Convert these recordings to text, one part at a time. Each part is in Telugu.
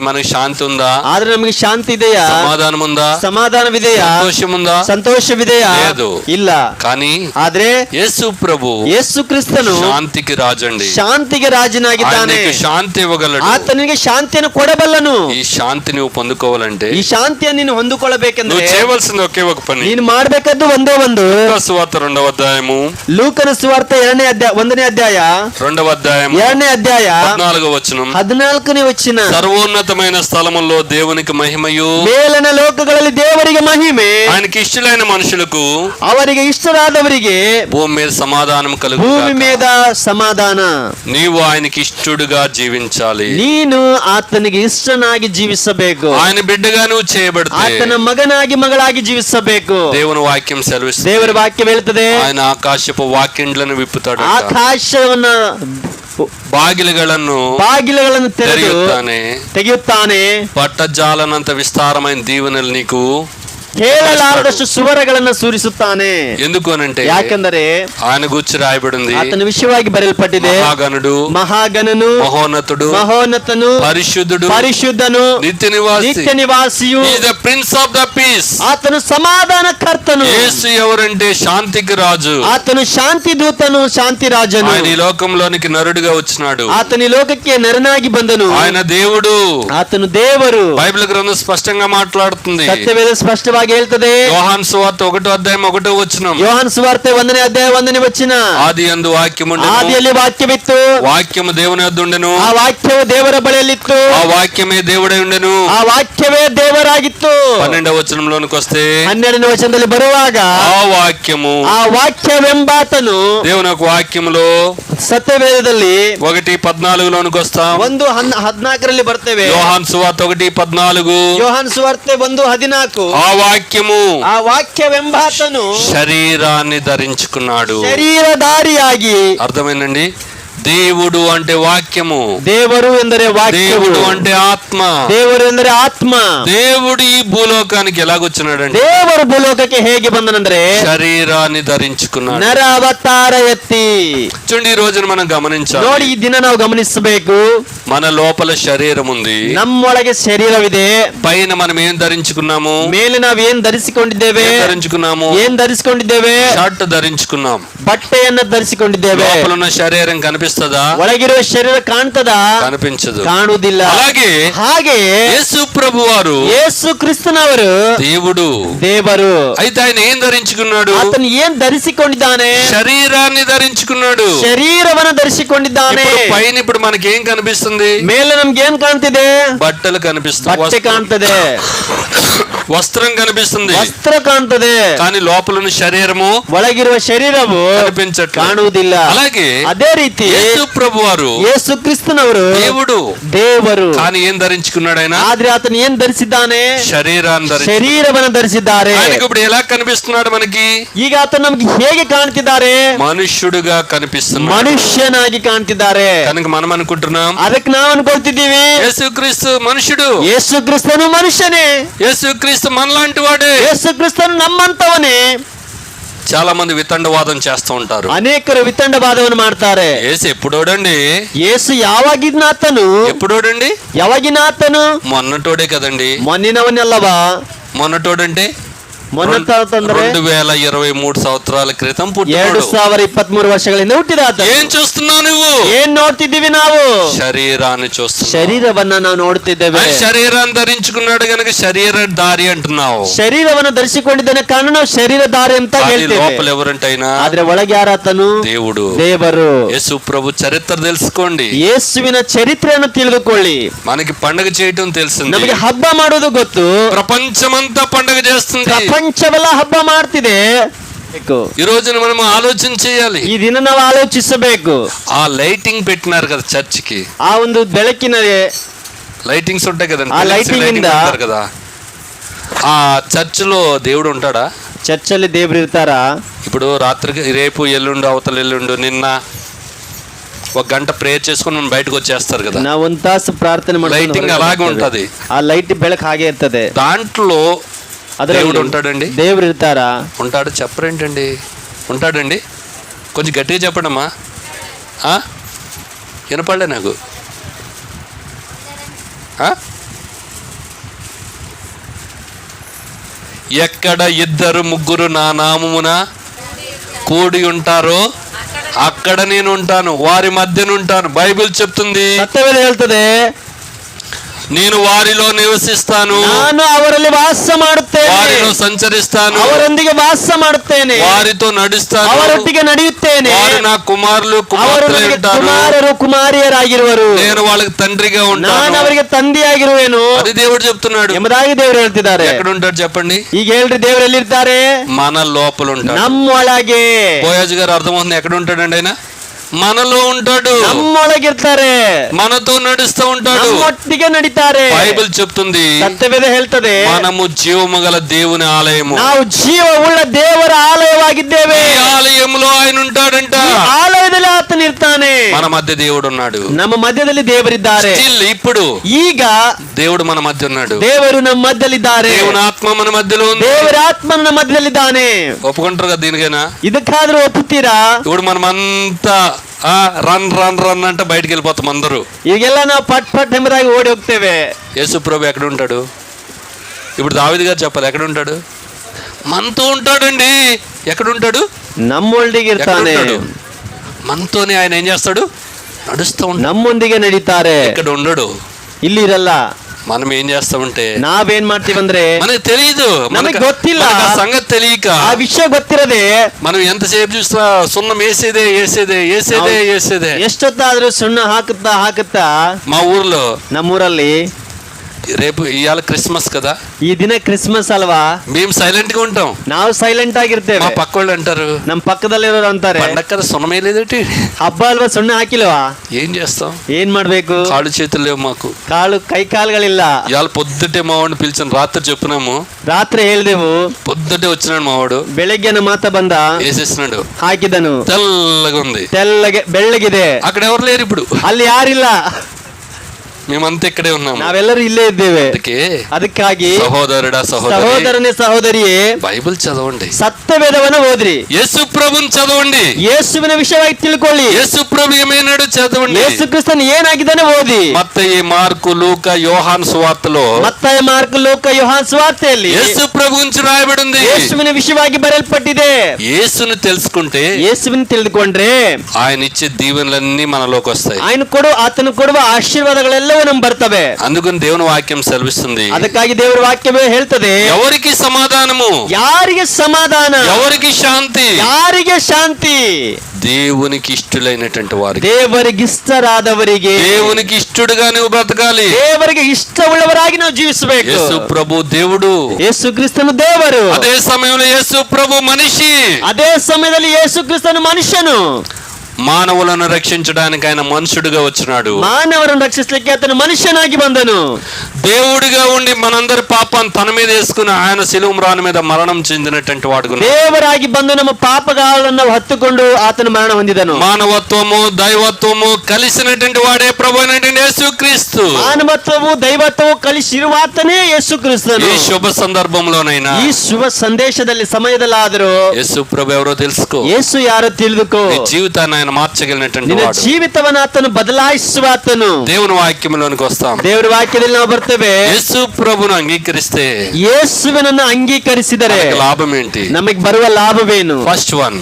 మనకి ಶಾಂತಿ ఉందా? ಆದ್ರೆ ನಮಗೆ ಶಾಂತಿ ಇದೆಯಾ? సమాధానం ఉందా? ಸಮಾಧಾನವಿದೆಯಾ? ಸಂತೋಷం ఉందా? ಸಂತೋಷವಿದೆಯಾ? లేదు. ಇಲ್ಲ. కానీ ಆದ್ರೆ యేసు ప్రభు ಯೇಸು ಕ್ರಿಸ್ತನು శాంతికి రాజండి. ಶಾಂತಿಗೆ ರಾಜನಾಗಿದ್ದಾನೆ. ఆయనకి శాంతి ఇవ్వగలడు. ಆತನಿಗೆ ಶಾಂತಿಯನ್ನು ಕೊಡಬಲ್ಲನು. ఈ శాంతి నువ్వు పొందుకోవాలంటే, ಈ ಶಾಂತಿಯನ್ನು ನೀನು ಹೊಂದಿಕೊಳ್ಳಬೇಕೆಂದ್ರೆ నువ్వు చేయవలసింది ఒకే ఒక పని. ನೀನು ಮಾಡಬೇಕಾದ್ದು ಒಂದೇ ಒಂದು. లూకా సువార్త 2వ అధ్యాయము, ಲೂಕನ ಸುವಾರ್ತೆ 1ನೇ ಅಧ್ಯಾಯ 2వ అధ్యాయం 2ನೇ ಅಧ್ಯಾಯ 14వ వచనం. 14ನೇ ವಚನ. సర్వోన్నతమైన స్థలములో దేవునికి మహిమయు, ಮೇಲನ ಲೋಕಗಳಲ್ಲಿ ದೇವರಿಗೆ ಮಹಿಮೆ, ఆయనకి ఇష్టలైన మనుషులకు ಅವರಿಗೆ ಇಷ್ಟರಾದವರಿಗೆ భూమి మీద సమాధానం ಭೂಮಿ కలుగుగాక. మీద ಸಮಾಧಾನ. నీవు ఆయనకి ఇష్టడుగా జీవించాలి. ನೀನು ಆತನಿಗೆ ಇಷ್ಟನಾಗಿ ಜೀವಿಸಬೇಕು. ఆయన బిడ్డగా నువ్వు చేయబడితే ಆತನ ಮಗನಾಗಿ ಮಗಳಾಗಿ ಜೀವಿಸಬೇಕು. దేవుని వాక్యం సెలవిస్తుంది. ದೇವರ ವಾಕ್ಯ ಹೇಳುತ್ತದೆ, ఆయన ಆಕಾಶపు వాక్యండ్లను విప్పుతాడు. ಆಕಾಶವನ್ನ ಬಾಗಿಲುಗಳನ್ನು ತೆಗೆಯುತ್ತಾನೆ. పట్టజాలనంత విస్తారమైన దీవెనలు నీకు ಹೇಳಲಾರದಷ್ಟು ಸುವರಗಳನ್ನು ಸುರಿಸುತ್ತಾನೆ. ఎందుకు అనంటే, ಯಾಕೆಂದರೆ ఆయన గూర్చి రాయబడింది, ಆತನ ವಿಷಯವಾಗಿ ಬರೆಯಲ್ಪಟ್ಟಿದೆ, ಮಹಾಗಣನು, ಮಹೋನ್ನತನು, ಪರಿಶುದ್ಧನು, ನಿತ್ಯ ನಿವಾಸಿಯು, ప్రిన్స్ ఆఫ్ ద పీస్. ಆತನು ಸಮಾಧಾನ ಕರ್ತನು. యేసు ఎవరంటే శాంతికి రాజు. ಆತನು ಶಾಂತಿ ದೂತನು, ಶಾಂತಿ ರಾಜನು. ఆయన ఈ లోకంలోనికి నరుడుగా వచ్చినాడు. ಆತನ ಈ ಲೋಕಕ್ಕೆ ನರನಾಗಿ ಬಂದನು. ఆయన దేవుడు. ಆತನು ದೇವರು. బైబిల్ గ్రంథం స్పష్టంగా మాట్లాడుతుంది. ಸತ್ಯವೇದ ಸ್ಪಷ್ಟವಾಗಿ ಹೇಳ್ತದೆ. యోహాను సువార్త 1వ అధ్యాయం 1వ వచనం. యోహాను సువార్ತೆ 1ನೇ ಅಧ್ಯಾಯ 1ನೇ ವಚನ. ఆదియందు వాక్యముండెను, ಆದಿಯಲ್ಲಿ ವಾಕ್ಯವಿತ್ತು, వాక్యము దేవుని యొద్ద ఉండెను, ಆ ವಾಕ್ಯವು ದೇವರ ಬಳಿಯಲ್ಲಿತ್ತು, ఆ వాక్యమే దేవుడై ఉండెను, ಆ ವಾಕ್ಯವೇ ದೇವರಾಗಿತ್ತು. 12వ వచనంలోనికి వస్తే, 12ನೇ ವಚನದಲ್ಲಿ ಬರುವಾಗ ఆ వాక్యము, ಆ ವಾಕ್ಯವೆಂಬಾತನು దేవుని యొక్క వాక్యములో ಸತ್ಯವೇದದಲ್ಲಿ 1:14లోనికి వస్తాం. 1:14 ಬರ್ತೇವೆ. యోహాను సువార్త 1:14. యోహాను సువార్ತೆ 1:14. ఆ వాక్యము, ಆ ವಾಕ್ಯವೆಂಬಾತನು శరీరాన్ని ధరించుకున్నాడు. ಶರೀರಧಾರಿಯಾಗಿ. అర్థమైందండి? దేవుడు అంటే వాక్యము, ದೇವರು ಎಂದರೆ ವಾಕ್ಯವು, దేవుడు అంటే ఆత్మ, ದೇವರು ಎಂದರೆ ಆತ್ಮ. దేవుడు ఈ భూలోకానికి ఎలాగొచ్చినాడంటే, ದೇವರು ಭೂಲೋಕಕ್ಕೆ ಹೇಗೆ ಬಂದನೆಂದರೆ శరీరాన్ని ధరించుకున్నాడు. ನರ ಅವತಾರ ಎತ್ತಿ. చూడండి, ఈ రోజున మనం గమనించాలి. ನೋಡಿ, ఈ ದಿನ ನಾವು ಗಮನಿಸಬೇಕು. మన లోపల శరీరం ఉంది, ನಮ್ಮೊಳಗೆ ಶರೀರವಿದೆ. పైన మనం ఏం ధరించుకున్నాము? ಮೇಲೆ ನಾವು ಏನ್ ಧರಿಸಿಕೊಂಡಿದ್ದೇವೆ? ಏನ್ ಧರಿಸಿಕೊಂಡಿದ್ದೇವೆ? షర్ట్ ధరించుకున్నాం, ಬಟ್ಟೆಯನ್ನು ಧರಿಸಿಕೊಂಡಿದ್ದೇವೆ. లోపల ఉన్న శరీరం కనిపిస్తదా? ಒಳಗಿರುವ ಶರೀರ ಕಾಣ್ತದಾ? కనిపించదు, ಕಾಣುವುದಿಲ್ಲ. ಹಾಗೆ యేసు ప్రభు వారు, ಯೇಸು ಕ್ರಿಸ್ತನವರು దేవుడు, ದೇವರು. అయితే ఆయన ఏం ధరించుకున్నాడు? ಆತನು ಏನ್ ಧರಿಸಿಕೊಂಡಿದ್ದಾನೆ? శరీరాన్ని ధరించుకున్నాడు, ಶರೀರವನ್ನು ಧರಿಸಿಕೊಂಡಿದ್ದಾನೆ. పైన ఇప్పుడు మనకి ఏం కనిపిస్తుంది? ಮೇಲೆ ನಮ್ಗೆ ಏನ್ ಕಾಣ್ತಿದೆ? బట్టలు కనిపిస్తుంది, ಬಟ್ಟೆ ಕಾಣ್ತದೆ, వస్త్రం కనిపిస్తుంది, ವಸ್ತ್ರ ಕಾಣ್ತದೆ. కానీ లోపల ఉన్న శరీరము, ಒಳಗಿರುವ ಶರೀರವು కనిపించట్లేదు, ಕಾಣುವುದಿಲ್ಲ. అలాగే ಅದೇ ರೀತಿ యేసు ప్రభు వారు, ಯೇಸು ಕ್ರಿಸ್ತನವರು దేవుడు, ದೇವರು. కానీ ఏం ధరించుకున్నాడు ఆయన? ಆದ್ರೆ ಆತನು ಏನ್ ಧರಿಸಿದ್ದಾನೆ? శరీరాన్ని ಧರಿಸಿದ್ದಾರೆ. ఆయనకు ఇప్పుడు ఎలా కనిపిస్తున్నాడు మనకి? ಈಗ ಆತನು ನಮ್ಗೆ ಹೇಗೆ ಕಾಣ್ತಿದ್ದಾರೆ? మనుష్యుడుగా కనిపిస్తున్నాడు, ಮನುಷ್ಯನಾಗಿ ಕಾಣ್ತಿದ್ದಾರೆ. కనుక మనం అనుకుంటున్నాం, ಅದಕ್ಕೆ ನಾವು ಅನ್ಕೊಳ್ತಿದ್ದೀವಿ యేసుక్రీస్తు మనుషుడు, ಯೇಸು ಕ್ರಿಸ್ತನು ಮನುಷ್ಯನೇ, యేసుక్రీస్తు మనలాంటి వాడే, ಯೇಸು ಕ್ರಿಸ್ತನು ನಮ್ಮಂತವನೇ. చాలా మంది వితండవాదం చేస్తూ ఉంటారు. ಅನೇಕರು ವಿತಂಡವಾದವನ್ನು ಮಾಡ್ತಾರೆ. యేసు ఎప్పుడోడండి? ಯೇಸು ಯಾವಾಗಿನಾತನು? ఎప్పుడోడండి? ಯಾವಾಗಿನಾತನು? మొన్నటోడే కదండి. ಮೊನ್ನಿನವನಲ್ಲವಾ? మొన్నటోడంటే ಮೊನ್ನೆ 2023 సంవత్సరాల క్రితం పుట్టినోడు. 2023 ವರ್ಷಗಳಿಂದ ಹುಟ್ಟಿದ ಆತ. ఏం చూస్తున్నావు నువ్వు? ಏನ್ ನೋಡ್ತಿದ್ದೀವಿ ನಾವು? శరీరాన్ని చూస్తున్నావు, ಶರೀರವನ್ನ ನಾವು ನೋಡ್ತಿದ್ದೇವೆ. శరీరాన్ని ధరించుకున్నాడు గనుక శరీరధారి అంటున్నావు. ಶರೀರವನ್ನು ಧರಿಸಿಕೊಂಡಿದ್ದಾನೆ ಕಾರಣ ನಾವು ಶರೀರಧಾರಿ ಅಂತ ಹೇಳ್ತೇವೆ. లోపల ఎవరంటైనా, ಆದ್ರೆ ಒಳಗೆ ಯಾರಾತನು? దేవుడు, ದೇವರು. యేసు ప్రభు చరిత్ర తెలుసుకోండి, ಯೇಸುವಿನ ಚರಿತ್ರೆಯನ್ನು ತಿಳಿದುಕೊಳ್ಳಿ. మనకి పండుగ చేయటం తెలిసింది, ನಮಗೆ ಹಬ್ಬ ಮಾಡೋದು ಗೊತ್ತು. ప్రపంచమంతా పండుగ చేస్తుంది, ಪ್ರಪಂಚವೆಲ್ಲ ಹಬ್ಬ ಮಾಡ್ತಿದೆ. ఈ రోజున మనం ఆలోచన చేయాలి. ಈ ದಿನ ನಾವು ಆಲೋಚಿಸಬೇಕು. ఆ లైటింగ్ పెట్టినారు కదా చర్చికి, ಆ ಒಂದು ಬೆಳಕಿನ లైటింగ్స్ ఉంటాయి కదండి, ఆ లైటింగ్ కదా. ఆ చర్చిలో దేవుడు ఉంటాడా? చర్చಲ್ಲಿ దేవుడు ఇರ್ತಾರಾ? ఇప్పుడు రాత్రికి, రేపు ఎల్లుండు, అవతల ఎల్లుండు, నిన్న 1 గంట ప్రేయర్ చేసుకుని మనం బయటకు వచ్చేస్తారు కదా. ನಾವು 1 ತಾಸು ಪ್ರಾರ್ಥನೆ ಮಾಡಿ లైటింగ్ అలాగే ఉంటది, ಆ ಲೈಟ್ ಬೆಳಕು ಹಾಗೆ ಇರ್ತದೆ. దాంట్లో దేవుడు ఉంటాడండి? దేవుడు ఇರ್ತಾರಾ? ఉంటాడు. చెప్పరేంటండి? ఉంటాడండి. కొంచెం గట్టిగా చెప్పండమ్మా, వినపడలే నాకు. ఎక్కడ ఇద్దరు ముగ్గురు నా నామమున కూడి ఉంటారో అక్కడ నేను ఉంటాను, వారి మధ్యన ఉంటాను. బైబిల్ చెప్తుంది, ಸತ್ಯವೇದ ಹೇಳ್ತದೆ, నేను వారిలో నివసిస్తాను, ನಾನು ಅವರಲ್ಲಿ ವಾಸ ಮಾಡುತ್ತೇನೆ, వారిలో సంచరిస్తాను, ಅವರೊಂದಿಗೆ ವಾಸ ಮಾಡುತ್ತೇನೆ, వారితో నడుస్తాను, ಅವರೊಟ್ಟಿಗೆ ನಡೆಯುತ್ತೇನೆ, వారు నా కుమారులు ಅವರು కుమార్తెలు ನನಗೆ ఉంటారు, ಕುಮಾರರು ಕುಮಾರಿಯರಾಗಿರುವರು, నేను వాళ్ళకి తండ్రిగా ನಾನು ఉంటాను. ಅವರಿಗೆ ತಂದೆಯಾಗಿರುವೆನು అది దేవుడు చెప్తున్నాడు. ಎಂಬುದಾಗಿ ದೇವರು ಹೇಳ್ತಿದ್ದಾರೆ. ఎక్కడ ఉంటాడు చెప్పండి? ಈಗ ಹೇಳ್ರಿ, ದೇವರು ಎಲ್ಲಿರ್ತಾರೆ? మన లోపల ఉంటాడు. ನಮ್ಮೊಳಗೆ. బోయాజు గారు అర్థమవుతుంది, ఎక్కడ ఉంటాడండి ఆయన? మనలో ఉంటాడు, ನಮ್ಮೊಳಗಿರ್ತಾರೆ, మనతో నడుస్తూ ఉంటాడు, ನಮ್ಮೊಟ್ಟಿಗೆ ನಡೀತಾರೆ. బైబిల్ చెప్తుంది, ಸತ್ಯವೇದ ಹೇಳ್ತದೆ, మనము జీవము గల దేవుని ఆలయము, ನಾವು ಜೀವವುಳ್ಳ ದೇವರ ಆಲಯವಾಗಿದ್ದೇವೆ. ఈ ఆలయంలో ఆయన ఉంటాడంట. ಈ ಆಲಯದಲ್ಲಿ ಆತನ ಇರ್ತಾನೆ. మన మధ్య దేవుడు ఉన్నాడు. ನಮ್ಮ ಮಧ್ಯದಲ್ಲಿ ದೇವರಿದ್ದಾರೆ. Still ఇప్పుడు ಈಗ దేవుడు మన మధ్య ఉన్నాడు. ದೇವರು ನಮ್ಮ ಮಧ್ಯದಲ್ಲಿದ್ದಾರೆ. దేవుని ఆత్మ మన మధ్యలో ఉంది. ದೇವರ ಆತ್ಮ ನಮ್ಮ ಮಧ್ಯದಲ್ಲಿದ್ದಾನೆ. ఒప్పుకుంటారు కదా దీనికైనా? ಇದಕ್ಕಾದ್ರೂ ಒಪ್ಪುತ್ತೀರಾ? ఇప్పుడు మనమంతా రన్ రన్ రన్ అంటే బయటికి వెళ్ళిపోతాం అందరూ. ಈಗೆಲ್ಲ ನಾವು ಪಟ್ ಪಟ್ ಎಂಬುದಾಗಿ ಓಡಿ ಹೋಗ್ತೇವೆ. యేసు ప్రభు ఎక్కడ ఉంటాడు? ఇప్పుడు దావీదు గారు చెప్పాలి, ఎక్కడ ఉంటాడు? మనతో ఉంటాడండి. ఎక్కడ ఉంటాడు? ನಮ್ಮೊಂದಿಗೆ ಇರ್ತಾನೆ. మనతోనే ఆయన ఏం చేస్తాడు? నడుస్తూ ఉంటాడు. ನಮ್ಮೊಂದಿಗೆ ನಡೀತಾರೆ. ఇక్కడ ఉండడు. ಇಲ್ಲಿ ಇರಲ್ಲ. మనం ఏం చేస్తామంటే ನಾವೇನ್ ಮಾಡ್ತೀವಂದ್ರೆ, మనకు తెలియదు, ನಮಗೆ ಗೊತ್ತಿಲ್ಲ, సంగతి తెలియక ಆ ವಿಷಯ ಗೊತ್ತಿರದೆ మనం ఎంతసేపు చూసినా సున్నం వేసేదే వేసేదే వేసేదే వేసేదే. ಎಷ್ಟೊತ್ತಾದ್ರೂ ಸುಣ್ಣ ಹಾಕುತ್ತಾ మా ఊర్లో ನಮ್ಮೂರಲ್ಲಿ రేపు ఇవాళ క్రిస్మస్ కదా, ಈ ದಿನ ಕ್ರಿಸ್ಮಸ್ ಅಲ್ವಾ, మేము సైలెంట్ గా ఉంటాం. ನಾವು ಸೈಲೆಂಟ್ ಆಗಿರ್ತೇವೆ. మా పక్క వాళ్ళు అంటారు, ನಮ್ పಕ್ಕದಲ್ಲಿರೋರು ಅಂತಾರೆ, పండగ కదా సున్నమే లేదేటి, ಹಬ್ಬ ಅಲ್ವಾ ಸುಣ್ಣ ಹಾಕಿಲ್ವಾ? ఏం చేస్తాం? ಏನ್ ಮಾಡ್ಬೇಕು? కాళ్ళు చేతులు లేవు మాకు. ಕೈ ಕಾಲುಗಳಿಲ್ಲ. ఇవాళ పొద్దుటే మా వాడిని పిలిచాను, రాత్రి చెప్పినాము, ರಾತ್ರಿ ಹೇಳ್ದೆವು, పొద్దుటే వచ్చినాడు మా వాడు, ಬೆಳಗ್ಗೆನ ಮಾತ ಬಂದ, వేసేసినాడు, ಹಾಕಿದನು, తెల్లగా ఉంది, ಬೆಳ್ಳಗಿದೆ. అక్కడ ఎవరు లేరు ఇప్పుడు, ಅಲ್ಲಿ ಯಾರಿಲ್ಲ, మేమంతా ఇక్కడే ఉన్నాము. ನಾವೆಲ್ಲರೂ ಇಲ್ಲೇ ಇದ್ದೇವೆ. ಅದಕ್ಕಾಗಿ సహోదరుడా సహోదరనే సహోదరియే, బైబిల్ చదవండి, సత్యవేదವನ್ನು ఓద్ರಿ, యేసు ప్రభుని చదవండి, ಯೇಸುವಿನ ವಿಷಯವಾಗಿ ತಿಳ್ಕೊಳ್ಳಿ, యేసు ప్రభు ఏమైనాడు చదవండి, ಯೇಸು ಕ್ರಿಸ್ತನು ಏನಾಗಿದ್ದಾನೆ ಓದಿ. మత్తయి, మార్కు, లూకా, యోహాను సువార్తలో ಮತ್ತಾಯ, ಮಾರ್ಕ, ಲೂಕ, ಯೋಹಾನ್ ಸುವಾರ್ತೆಯಲ್ಲಿ యేసు ప్రభు గురించి రాయబడి ఉంది. ಯೇಸುವಿನ ವಿಷಯವಾಗಿ ಬರೆಯಲ್ಪಟ್ಟಿದೆ. యేసును తెలుసుకుంటే, ಯೇಸುವಿನ ತಿಳಿದುಕೊಂಡ್ರೆ ఆయన ఇచ్చే దీవెనలన్నీ మనలోకి వస్తాయి. ಆತನು ಕೊಡುವ ಆಶೀರ್ವಾದಗಳೆಲ್ಲವೂ ನಮ್ಗೆ ಬರ್ತವೆ. అందుకని దేవుని వాక్యం సెలవిస్తుంది, ಅದಕ್ಕಾಗಿ ದೇವರ ವಾಕ್ಯವೇ ಹೇಳ್ತದೆ, ఎవరికి సమాధానము, ಯಾರಿಗೆ ಸಮಾಧಾನ, ఎవరికి శాంతి, ಯಾರಿಗೆ ಶಾಂತಿ, దేవునికి ఇష్టలైనటువంటి వారికి, ದೇವರಿಗೆ ಇಷ್ಟರಾದವರಿಗೆ, దేవునికి ఇష్టడుగా నువ్వు బ్రతకాలి, ದೇವರಿಗೆ ಇಷ್ಟವುಳ್ಳವರಾಗಿ ನಾವು ಜೀವಿಸಬೇಕು. యేసు ప్రభు దేవుడు, ಯೇಸು ಕ್ರಿಸ್ತನು ದೇವರು, అదే సమయంలో యేసు ప్రభు మనిషి, ಅದೇ ಸಮಯದಲ್ಲಿ ಯೇಸು ಕ್ರಿಸ್ತನು ಮನುಷ್ಯನು. మానవులను రక్షించడానికి ఆయన మనుషుడిగా వచ్చినాడు, ಮಾನವರನ್ನು ರಕ್ಷಿಸಲಿಕ್ಕೆ ಆತನು ಮನುಷ್ಯನಾಗಿ ಬಂದನು. దేవుడిగా ఉండి మనందరి పాపాన్ని తన మీద వేసుకుని ఆయన శిలువ మ్రాను మీద మరణం చెందినటువంటి వాడు, ದೇವರಾಗಿ ಬಂದು ನಮ್ಮ ಪಾಪಗಳನ್ನು ಹೊತ್ತುಕೊಂಡು ಆತನು ಮರಣ ಹೊಂದಿದನು. మానవత్వము దైవత్వము కలిసినటువంటి వాడే ప్రభు అయినటువంటి యేసుక్రీస్తు. ಮಾನವತ್ವವು ದೈವತ್ವವು ಕಲಿಸಿರುವಾತನೇ ಯೇಸು ಕ್ರಿಸ್ತನು. ఈ శుభ సందర్భంలోనైనా, ಈ ಶುಭ ಸಂದೇಶದಲ್ಲಿ ಸಮಯದಲ್ಲಾದರೂ యేసు ప్రభు ఎవరో తెలుసుకో, ಯೇಸು ಯಾರೋ ತಿಳಿದುಕೋ. నీ జీవితాన్ని ఆయన మార్చగలిగినటువంటి ನಿನ್ನ వాడు. ಜೀವಿತವನ್ನು ಆತನು ಬದಲಾಯಿಸುವಾತನು. దేవుని వాక్యంలోనికి వస్తాం. ದೇವರ ವಾಕ್ಯದಲ್ಲಿ ನಾವು ಬರ್ತೇವೆ. యేసు ప్రభును అంగీకరిస్తే ಯೇಸುವಿನನ್ನು ಅಂಗೀಕರಿಸಿದರೆ లాభం ఏంటి? ನಮಗೆ ಬರುವ ಲಾಭವೇನು? ఫస్ట్ వన్,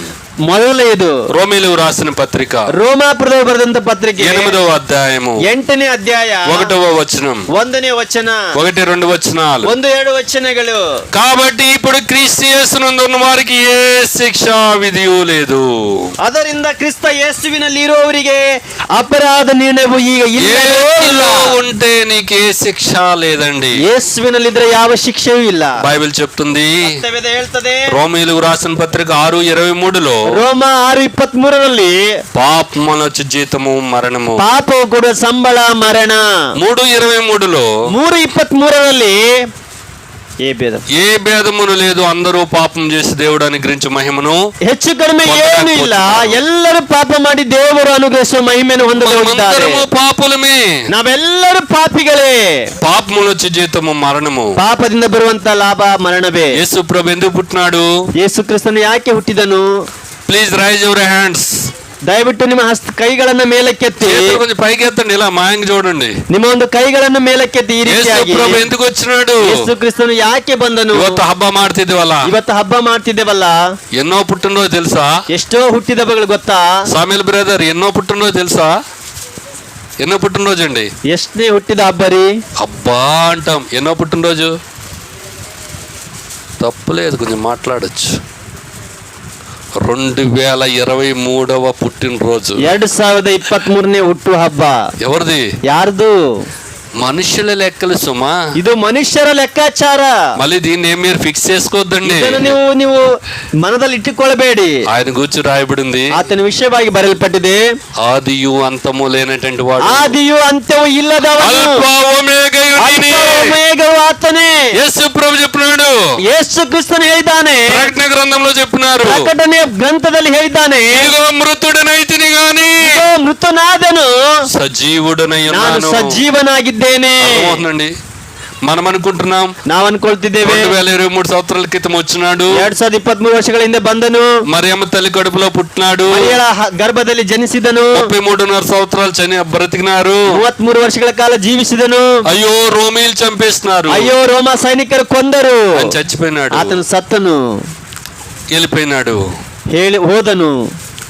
ಮೊದಲನೆಯದು రోమీయులకు రాసిన పత్రిక ರೋಮಾಪುರದವರು ಬರೆದಂತ ಪತ್ರಿಕೆ 8వ అధ్యాయము 8ನೇ ಅಧ್ಯಾಯ 1వ వచనం, 1ನೇ ವಚನ, 1-2 వచనాలు. 1-2 ವಚನಗಳು. కాబట్టి ఇప్పుడు క్రీస్తు యేసునందు ఉన్న వారికి ఏ శిక్షా విధియు లేదు. ಅದರಿಂದ ಕ್ರಿಸ್ತ ಯೇಸುವಿನಲ್ಲಿ ಇರುವವರಿಗೆ ಅಪರಾಧ ನಿರ್ಣಯವು ಈಗ యేసులో ఉంటే నీకే శిక్ష లేదండి. ಯೇಸುವಿನಲ್ಲಿದ್ರೆ ಯಾವ ಶಿಕ್ಷೆಯೂ ಇಲ್ಲ. బైబిల్ చెప్తుంది, ಸತ್ಯವೇದ ಹೇಳ್ತದೆ, రోమీయులకు రాసిన పత్రిక 6:23లో, ರೋಮ 6:23ರಲ್ಲಿ పాపమునొచ్చు జీతము మరణము. ಪಾಪವು ಕೊಡುವ ಸಂಬಳ ಮರಣ. 3:23లో, 3:23ರಲ್ಲಿ ఏ భేదమును లేదు, అందరూ పాపం చేసి దేవుడు అనుగ్రహించు మహిమను ಹೆಚ್ಚು ಕಡಿಮೆ ಏನೂ ಇಲ್ಲ, ಎಲ್ಲರೂ ಪಾಪ ಮಾಡಿ ದೇವರು ಅನುಗ್ರಹಿಸುವ ಮಹಿಮೆಯನ್ನು ಹೊಂದಬಹುದು. పాపులమే, ನಾವೆಲ್ಲರೂ ಪಾಪಿಗಳೇ. పాపములు వచ్చే జీతము మరణము. ಪಾಪದಿಂದ ಬರುವಂತ ಲಾಭ ಮರಣವೇ. యేసు ప్రభు ఎందుకు పుట్టినాడు? ಯೇಸು ಕ್ರಿಸ್ತನು ಯಾಕೆ ಹುಟ್ಟಿದನು? Please raise your hands. ದಯವಿಟ್ಟು ನಿಮ್ಮ ಕೈಗಳನ್ನ ಮೇಲಕ್ಕೆತ್ತಿ, చేతులు కొంచెం పైకి ఎత్తండి, ఇలా మాయంగా చూడండి. ನಿಮ್ಮ ಒಂದು ಕೈಗಳನ್ನು ಮೇಲಕ್ಕೆತ್ತಿ ಈ యేసు ರೀತಿಯಾಗಿ. ప్రభు ఎందుకు వచ్చినాడు? ಯೇಸು ಕ್ರಿಸ್ತನು ಯಾಕೆ ಬಂದನು? ಇವತ್ತು ಹಬ್ಬ ಮಾಡ್ತಿದ್ದೀವಲ್ಲ, ಇವತ್ತು ಹಬ್ಬ ಮಾಡ್ತಿದ್ದೇವಲ್ಲ, ఎన్నో పుట్టినరోజు తెలుసా? ಎಷ್ಟೋ ಹುಟ್ಟಿದಬ್ಬಗಳು ಗೊತ್ತಾ? సామెల్ బ్రదర్ ఎన్నో పుట్టినరోజు తెలుసా? ఎన్నో పుట్టినరోజు అండి? ಎಷ್ಟನೇ ಹುಟ್ಟಿದ ಹಬ್ಬ ರೀ? అబ్బా అంటాం. ఎన్నో పుట్టినరోజు? తప్పులేదు, కొంచెం మాట్లాడచ్చు. 2023వ పుట్టినరోజు. 2023ನೇ ಹುಟ್ಟು ಹಬ್ಬ. ఎవరిది? ಯಾರ್ದು? మనుషుల లెక్కలు సుమా. ಇದು ಮನುಷ್ಯರ ಲೆಕ್ಕಾಚಾರ. మళ్ళీ దీన్ని ఏం మీరు ఫిక్స్ చేసుకోవద్దండి. ಇದನ್ನು ನೀವು ಮನದಲ್ಲಿ ಇಟ್ಟುಕೊಳ್ಳಬೇಡಿ. ఆయన కూర్చు రాయబడింది, ಆತನ ವಿಷಯವಾಗಿ ಬರೆಯಲ್ಪಟ್ಟಿದೆ, ఆదియు అంతము లేనటువంటి వాడు, ಆದಿಯು ಅಂತ್ಯವೂ ಇಲ್ಲದವನು, అల్ఫా ఒమేగయు నేనే. ಅಲ್ಫಾ ಒಮೆಗವು ಆತನೇ. యేసు ప్రభు చెప్పినాడు, ಯೇಸು ಕ್ರಿಸ್ತನು ಹೇಳಿದ್ದಾನೆ, ప్రకటన గ్రంథంలో చెప్పినారు, ಪ್ರಕಟಣೆ ಗ್ರಂಥದಲ್ಲಿ ಹೇಳಿದ್ದಾನೆ, ఇదిగో మృతుడనైతిని గాని ಇಗೋ ಮೃತನಾದನು, సజీవుడనై ನಾನು ఉన్నాను. ಸಜೀವನಾಗಿದ್ದೇನೆ. అర్థమవుతుందండి? మనం అనుకుంటున్నాం ನಾವು ಅನ್ಕೊಳ್ತಿದ್ದೇವೆ 2023 సంవత్సరాల క్రితం వచ్చినాడు, 2023 ವರ್ಷಗಳ ಹಿಂದೆ ಬಂದನು, మరియమ్మ తల్లి కడుపులో పుట్టినాడు, ಮರಿಯಳ ಗರ್ಭದಲ್ಲಿ ಜನಿಸಿದನು, 33.5 సంవత్సరాలు బ్రతికినారు. 33 ವರ್ಷಗಳ ಕಾಲ ಜೀವಿಸಿದನು. అయ్యో రోమీలు చంపేస్తున్నారు, ಅಯ್ಯೋ ರೋಮ ಸೈನಿಕರು ಕೊಂದರು, అని చచ్చిపోయినాడు, ಆತನು ಸತ್ತನು, వెళ్ళిపోయినాడు. ಹೋದನು.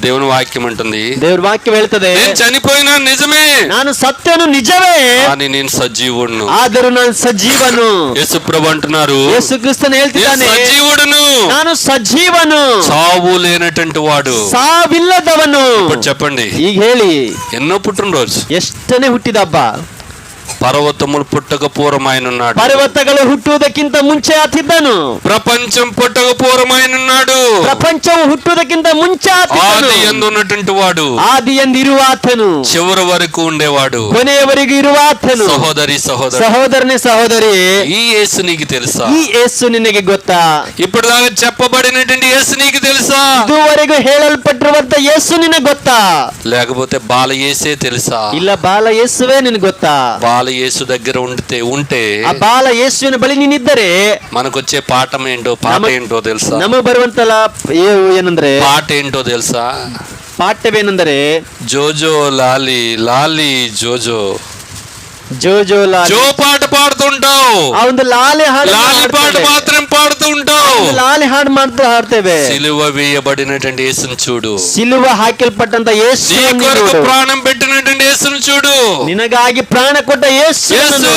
దేవుని వాక్యం అంటుంది, ದೇವ್ರ ವಾಕ್ಯ ಹೇಳ್ತದೆ, నేను చనిపోయినా నిజమే, ನಾನು ಸತ್ಯನು ನಿಜವೇ, కానీ నేను సజీవుడును. ಆದರೂ ನಾನು ಸಜೀವನು. యేసు ప్రభు అంటున్నారు, ಯೇಸು ಕ್ರಿಸ್ತನು నేను ಹೇಳ್ತಿದ್ದಾನೆ, సజీవుడును, ನಾನು ಸಜೀವನು, చావు లేనటువంటి వాడు. ಸಾವಿಲ್ಲದವನು. ఇప్పుడు చెప్పండి, ಈಗ ಹೇಳಿ, ఎన్నో పుట్టినరోజు? ಎಷ್ಟನೇ ಹುಟ್ಟಿದ ಹಬ್ಬ? పర్వతములు పుట్టక పూర్వమైనన్నాడు, ಪರ್ವತಗಳು ಹುಟ್ಟುವುದಕ್ಕಿಂತ ಮುಂಚೆ ಆತಿದ್ದನು, ప్రపంచం పుట్టక పూర్వమైనన్నాడు, ಪ್ರಪಂಚವು ಹುಟ್ಟುವುದಕ್ಕಿಂತ ಮುಂಚೆ ಆತಿದ್ದನು, ఆది యందు ఉన్నటువంటి వాడు, ಆದಿಯಂದಿರುವ ಆತನು, చివరి వరకు ఉండేవాడు. ಕೊನೆಯವರೆಗೂ ಇರುವ ಆತನು. సహోదరి సహోదరు, ಸಹೋದರನೇ ಸಹೋದರಿ, ఈ యేసు నీకు తెలుసా? ಈ ಯೇಸು ನಿನಗೆ ಗೊತ್ತಾ? ఇప్పుడు దాకా చెప్పబడినటువంటి యేసు నీకు తెలుసా? ಇದುವರೆಗೂ ಹೇಳಲ್ಪಟ್ಟಿರುವಂತ ಯೇಸು ನಿನಗೆ ಗೊತ್ತಾ? లేకపోతే బాల యేసే తెలుసా? ಇಲ್ಲ ಬಾಲ ಯೇಸುವೇ ನಿನಗೆ ಗೊತ್ತಾ? బాల యేసు దగ్గర ఉంటే ಆ ಬಾಲ ಯೇಸುವಿನ ಬಳಿ ನೀನಿದ್ದರೆ మనకొచ్చే పాఠం ఏంటో, పాట ఏంటో తెలుసా? ನಮಗೆ ಬರುವಂತಲ್ಲ ಏನಂದ್ರೆ, పాట ఏంటో తెలుసా? ಪಾಠವೇನೆಂದರೆ, జోజో లాలి లాలి జోజో, ಜೋ ಜೋ ಲಾಲಿ. జో పాట పాడుతుంటావు, ಆ ಒಂದು ಲಾಲಿ ಹಾಡು లాలి పాట మాత్రం పాడుతూ ఉంటావు. ಲಾಲಿ ಹಾಡು ಮಾಡ್ತಾ ಹಾಡ್ತೇವೆ. సిలువ వేయబడినటువంటి యేసును చూడు, ಸಿಲುವ ಹಾಕಲ್ಪಟ್ಟಂತ ಯೇಸು, నీ కొరకు ప్రాణం పెట్టినటువంటి యేసును చూడు. ನಿನಗಾಗಿ ಪ್ರಾಣ ಕೊಟ್ಟ ಯೇಸು. యేసు,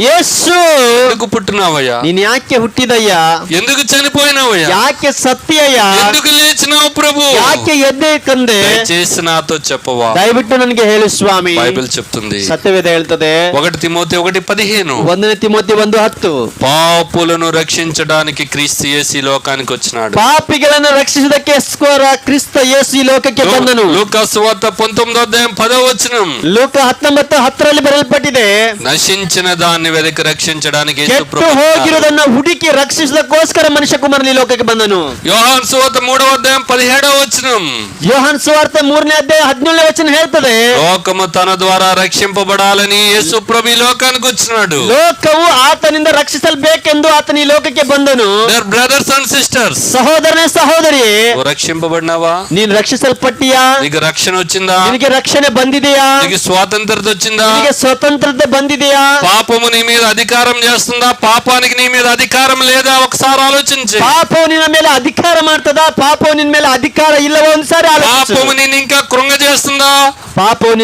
ಯೇಸು, ఎందుకు పుట్టినావయ్యా? ನೀನ್ ಯಾಕೆ ಹುಟ್ಟಿದಯ್ಯ? ఎందుకు చనిపోయినావయ్యా? ಯಾಕೆ ಸತ್ಯಯ್ಯ? ఎందుకు లేచినావు ప్రభు? ಯಾಕೆ ಎದ್ದೆ ಕಂದೆ? దయచేసి నాతో చెప్పవా? ದಯವಿಟ್ಟು ನನಗೆ ಹೇಳು ಸ್ವಾಮಿ. బైబిల్ చెప్తుంది, ಸತ್ಯವೇದ ಹೇಳ್ತದೆ, 1 తిమోతి 1:15, 1 ತಿಮೋತಿ 1:10, పాపులను రక్షించడానికి క్రీస్తు యేసు ఈ లోకానికి వచ్చినాడు. ಪಾಪಿಗಳನ್ನು ರಕ್ಷಿಸುವುದಕ್ಕೋಸ್ಕರ ಕ್ರಿಸ್ತ ಯೇಸು ಈ ಲೋಕಕ್ಕೆ ಬಂದನು. లూకా సువార్త 19:10 ಲೂಕ 19:10 ಬರೆಯಲ್ಪಟ್ಟಿದೆ, నశించిన దాన్ని వెతికి రక్షించడానికి యేసు ಕೆಟ್ಟು ప్రభు ಹೋಗಿರುವುದನ್ನ ಹುಡುಕಿ ರಕ್ಷಿಸುವುದಕ್ಕೋಸ್ಕರ ಮನುಷ್ಯ ಕುಮಾರನ ಈ ಲೋಕಕ್ಕೆ ಬಂದನು. యోహాను సువార్త 3:17 ಯೋಹಾನ ಸುವಾರ್ತೆ 3:17 ಹೇಳ್ತದೆ, లోకము తన ద్వారా రక్షింపబడాలని యేసు ప్రభు ఈ లోకానికి వచ్చినాడు. ಲೋಕವು ಆತನಿಂದ ರಕ್ಷಿಸಲ್ಬೇಕೆಂದು ಆತನ ಈ ಲೋಕಕ್ಕೆ ಬಂದನು. Dear brothers and sisters, ಸಹೋದರನೇ ಸಹೋದರಿ, నువ్వు రక్షింపబడినావా? ನೀನು ರಕ್ಷಿಸಲ್ಪಟ್ಟಿಯಾ? నీకు రక్షణ వచ్చిందా? ನಿನಗೆ ರಕ್ಷಣೆ ಬಂದಿದೆಯಾ? నీకు స్వాతంత్రత వచ్చిందా? ನಿನಗೆ ಸ್ವತಂತ್ರತೆ ಬಂದಿದೆಯಾ? పాపము నీ మీద అధికారం చేస్తుందా? పాపానికి నీ మీద అధికారం లేదా? ఒకసారి ఆలోచించి. ಪಾಪವು ನಿನ್ನ ಮೇಲೆ ಅಧಿಕಾರ ಮಾಡ್ತದ? ಪಾಪವು ನಿನ್ನ ಮೇಲೆ ಅಧಿಕಾರ ಇಲ್ಲವೋ ಒಂದ್ಸಾರಿ ಆಲೋಚಿಸು. పాపము నిన్ను ఇంకా కృంగ చేస్తుందా? ಪಾಪವು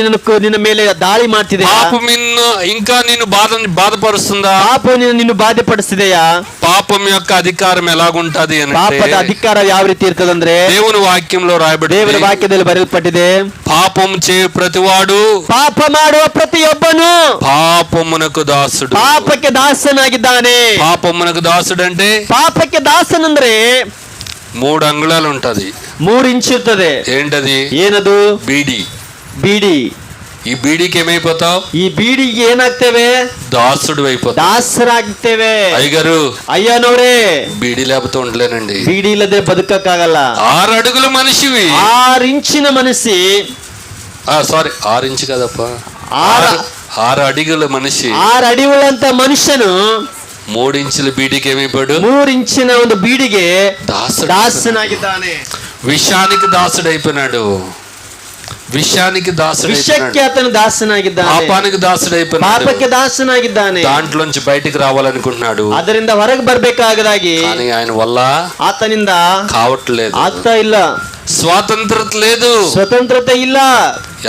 ನಿನ್ನ ಮೇಲೆ ದಾಳಿ ಮಾಡ್ತಿದೆಯಾ? పాపం ఇంకా నిన్ను బాధపరుస్తుందా? ಪಾಪವು ನಿನ್ನ ಬಾಧೆಪಡಿಸ್ತಿದೆಯಾ? పాపం యొక్క అధికారం ఎలాగుంటది అని ಪಾಪದ ಅಧಿಕಾರ ಯಾವ ರೀತಿ ಇರ್ತದಂದ್ರೆ, దేవుని వాక్యంలో ದೇವರ రాయబడింది, ವಾಕ್ಯದಲ್ಲಿ ಬರೆಯಲ್ಪಟ್ಟಿದೆ, పాపం చేయు ప్రతివాడు ಪಾಪ ಮಾಡುವ ಪ್ರತಿಯೊಬ್ಬನು పాపమునకు దాసుడు. ಪಾಪಕ್ಕೆ ದಾಸನಾಗಿದ್ದಾನೆ. పాపమునకు దాసుడు అంటే ಪಾಪಕ್ಕೆ ದಾಸನಂದ್ರೆ 3 అంగుళాలు ఉంటది. 3 ಇಂಚ್ ಇರ್ತದೆ. ఏంటది? ಏನದು? బీడి. ಬೀಡಿ. ఈ బీడికి ఏమైపోతావు? ಈ ಬೀಡಿಗೆ ಏನಾಗ್ತೇವೆ? దాసుడు అయిపోతావు. ದಾಸರಾಗ್ತೇವೆ. అయ్యగారు, ಅಯ್ಯನವ್ರೆ, బీడి లేకపోతే ఉండలేనండి. ಬೀಡಿ ಇಲ್ಲದೆ ಬದುಕಕ್ಕಾಗಲ್ಲ. 6 అడుగుల మనిషివి. 6 ಇಂಚಿನ ಮನಸ್ಸಿ, సారీ 6 ఇంచు కదప్ప, 6 అడుగుల మనిషి, 6 ಅಡಿಗಳಂತ ಮನುಷ್ಯನು 3 ఇంచుల బీడికి ఏమైపోయాడు? 3 ಇಂಚಿನ ಒಂದು ಬೀಡಿಗೆ దాసుడు. ದಾಸನಾಗಿದ್ದಾನೆ. విషానికి దాసుడు అయిపోయినాడు. విషయానికి దాసుడైపోయినాడు, విషಕ್ಕೆ అతను దాಸನಾಗಿದ್ದಾನೆ, పాపానికి దాసుడైపోయినాడు, ಪಾಪಕ್ಕೆ ದಾಸನಾಗಿದ್ದಾನೆ. దాంట్లోంచి బయటికి రావాలనుకుంటున్నాడు, ಅದರಿಂದ ಹೊರಗೆ ಬರ್ಬೇಕಾಗದಾಗಿ కానీ ఆయన వల్ల ಆತನಿಂದ కావట్లేదు. ಆಗ್ತಾ ಇಲ್ಲ, స్వాతంత్రత లేదు. ಸ್ವತಂತ್ರತೆ ಇಲ್ಲ.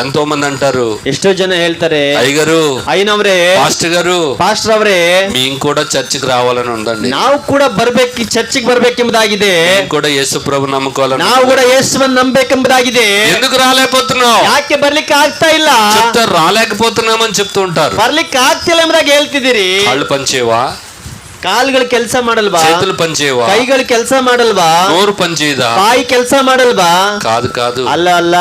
ఎంతో మంది అంటారు, ಎಷ್ಟೋ ಜನ ಹೇಳ್ತಾರೆ, అయ్యగారు, ಅಯ್ಯನವ್ರೆ, పాస్టర్ గారు, ಪಾಸ್ಟರ್ ಅವರೇ, మేము కూడా చర్చికి రావాలని ఉందండి, ನಾವು ಕೂಡ ಬರ್ಬೇಕು, ಚರ್ಚಿಗೆ ಬರ್ಬೇಕೆಂಬುದಾಗಿದೆ, మేము కూడా యేసు ప్రభు నమ్ముకోవాలని. ನಾವು ಕೂಡ ಯೇಸುವನ್ನು ನಂಬಬೇಕೆಂಬುದಾಗಿದೆ. ఎందుకు రాలేకపోతున్నావు? ಯಾಕೆ ಬರ್ಲಿಕ್ಕೆ ಆಗ್ತಾ ಇಲ್ಲ? చెప్తారు రాలేకపోతున్నామని చెప్తూ ఉంటారు. ಬರ್ಲಿಕ್ಕೆ ಆಗ್ತಿಲ್ಲ ಎಂಬುದಾಗಿ ಹೇಳ್ತಿದ್ದೀರಿ. కాళ్ళు పనిచేయవా? ಕಾಲುಗಳು ಕೆಲಸ ಮಾಡಲ್ವಾ? చేతులు పనిచేయవా? ಕೈಗಳು ಕೆಲಸ ಮಾಡಲ್ವಾ? నోరు పనిచేయదా? ಬಾಯಿ ಕೆಲಸ ಮಾಡಲ್ವಾ? కాదు కాదు, ಅಲ್ಲ ಅಲ್ಲ,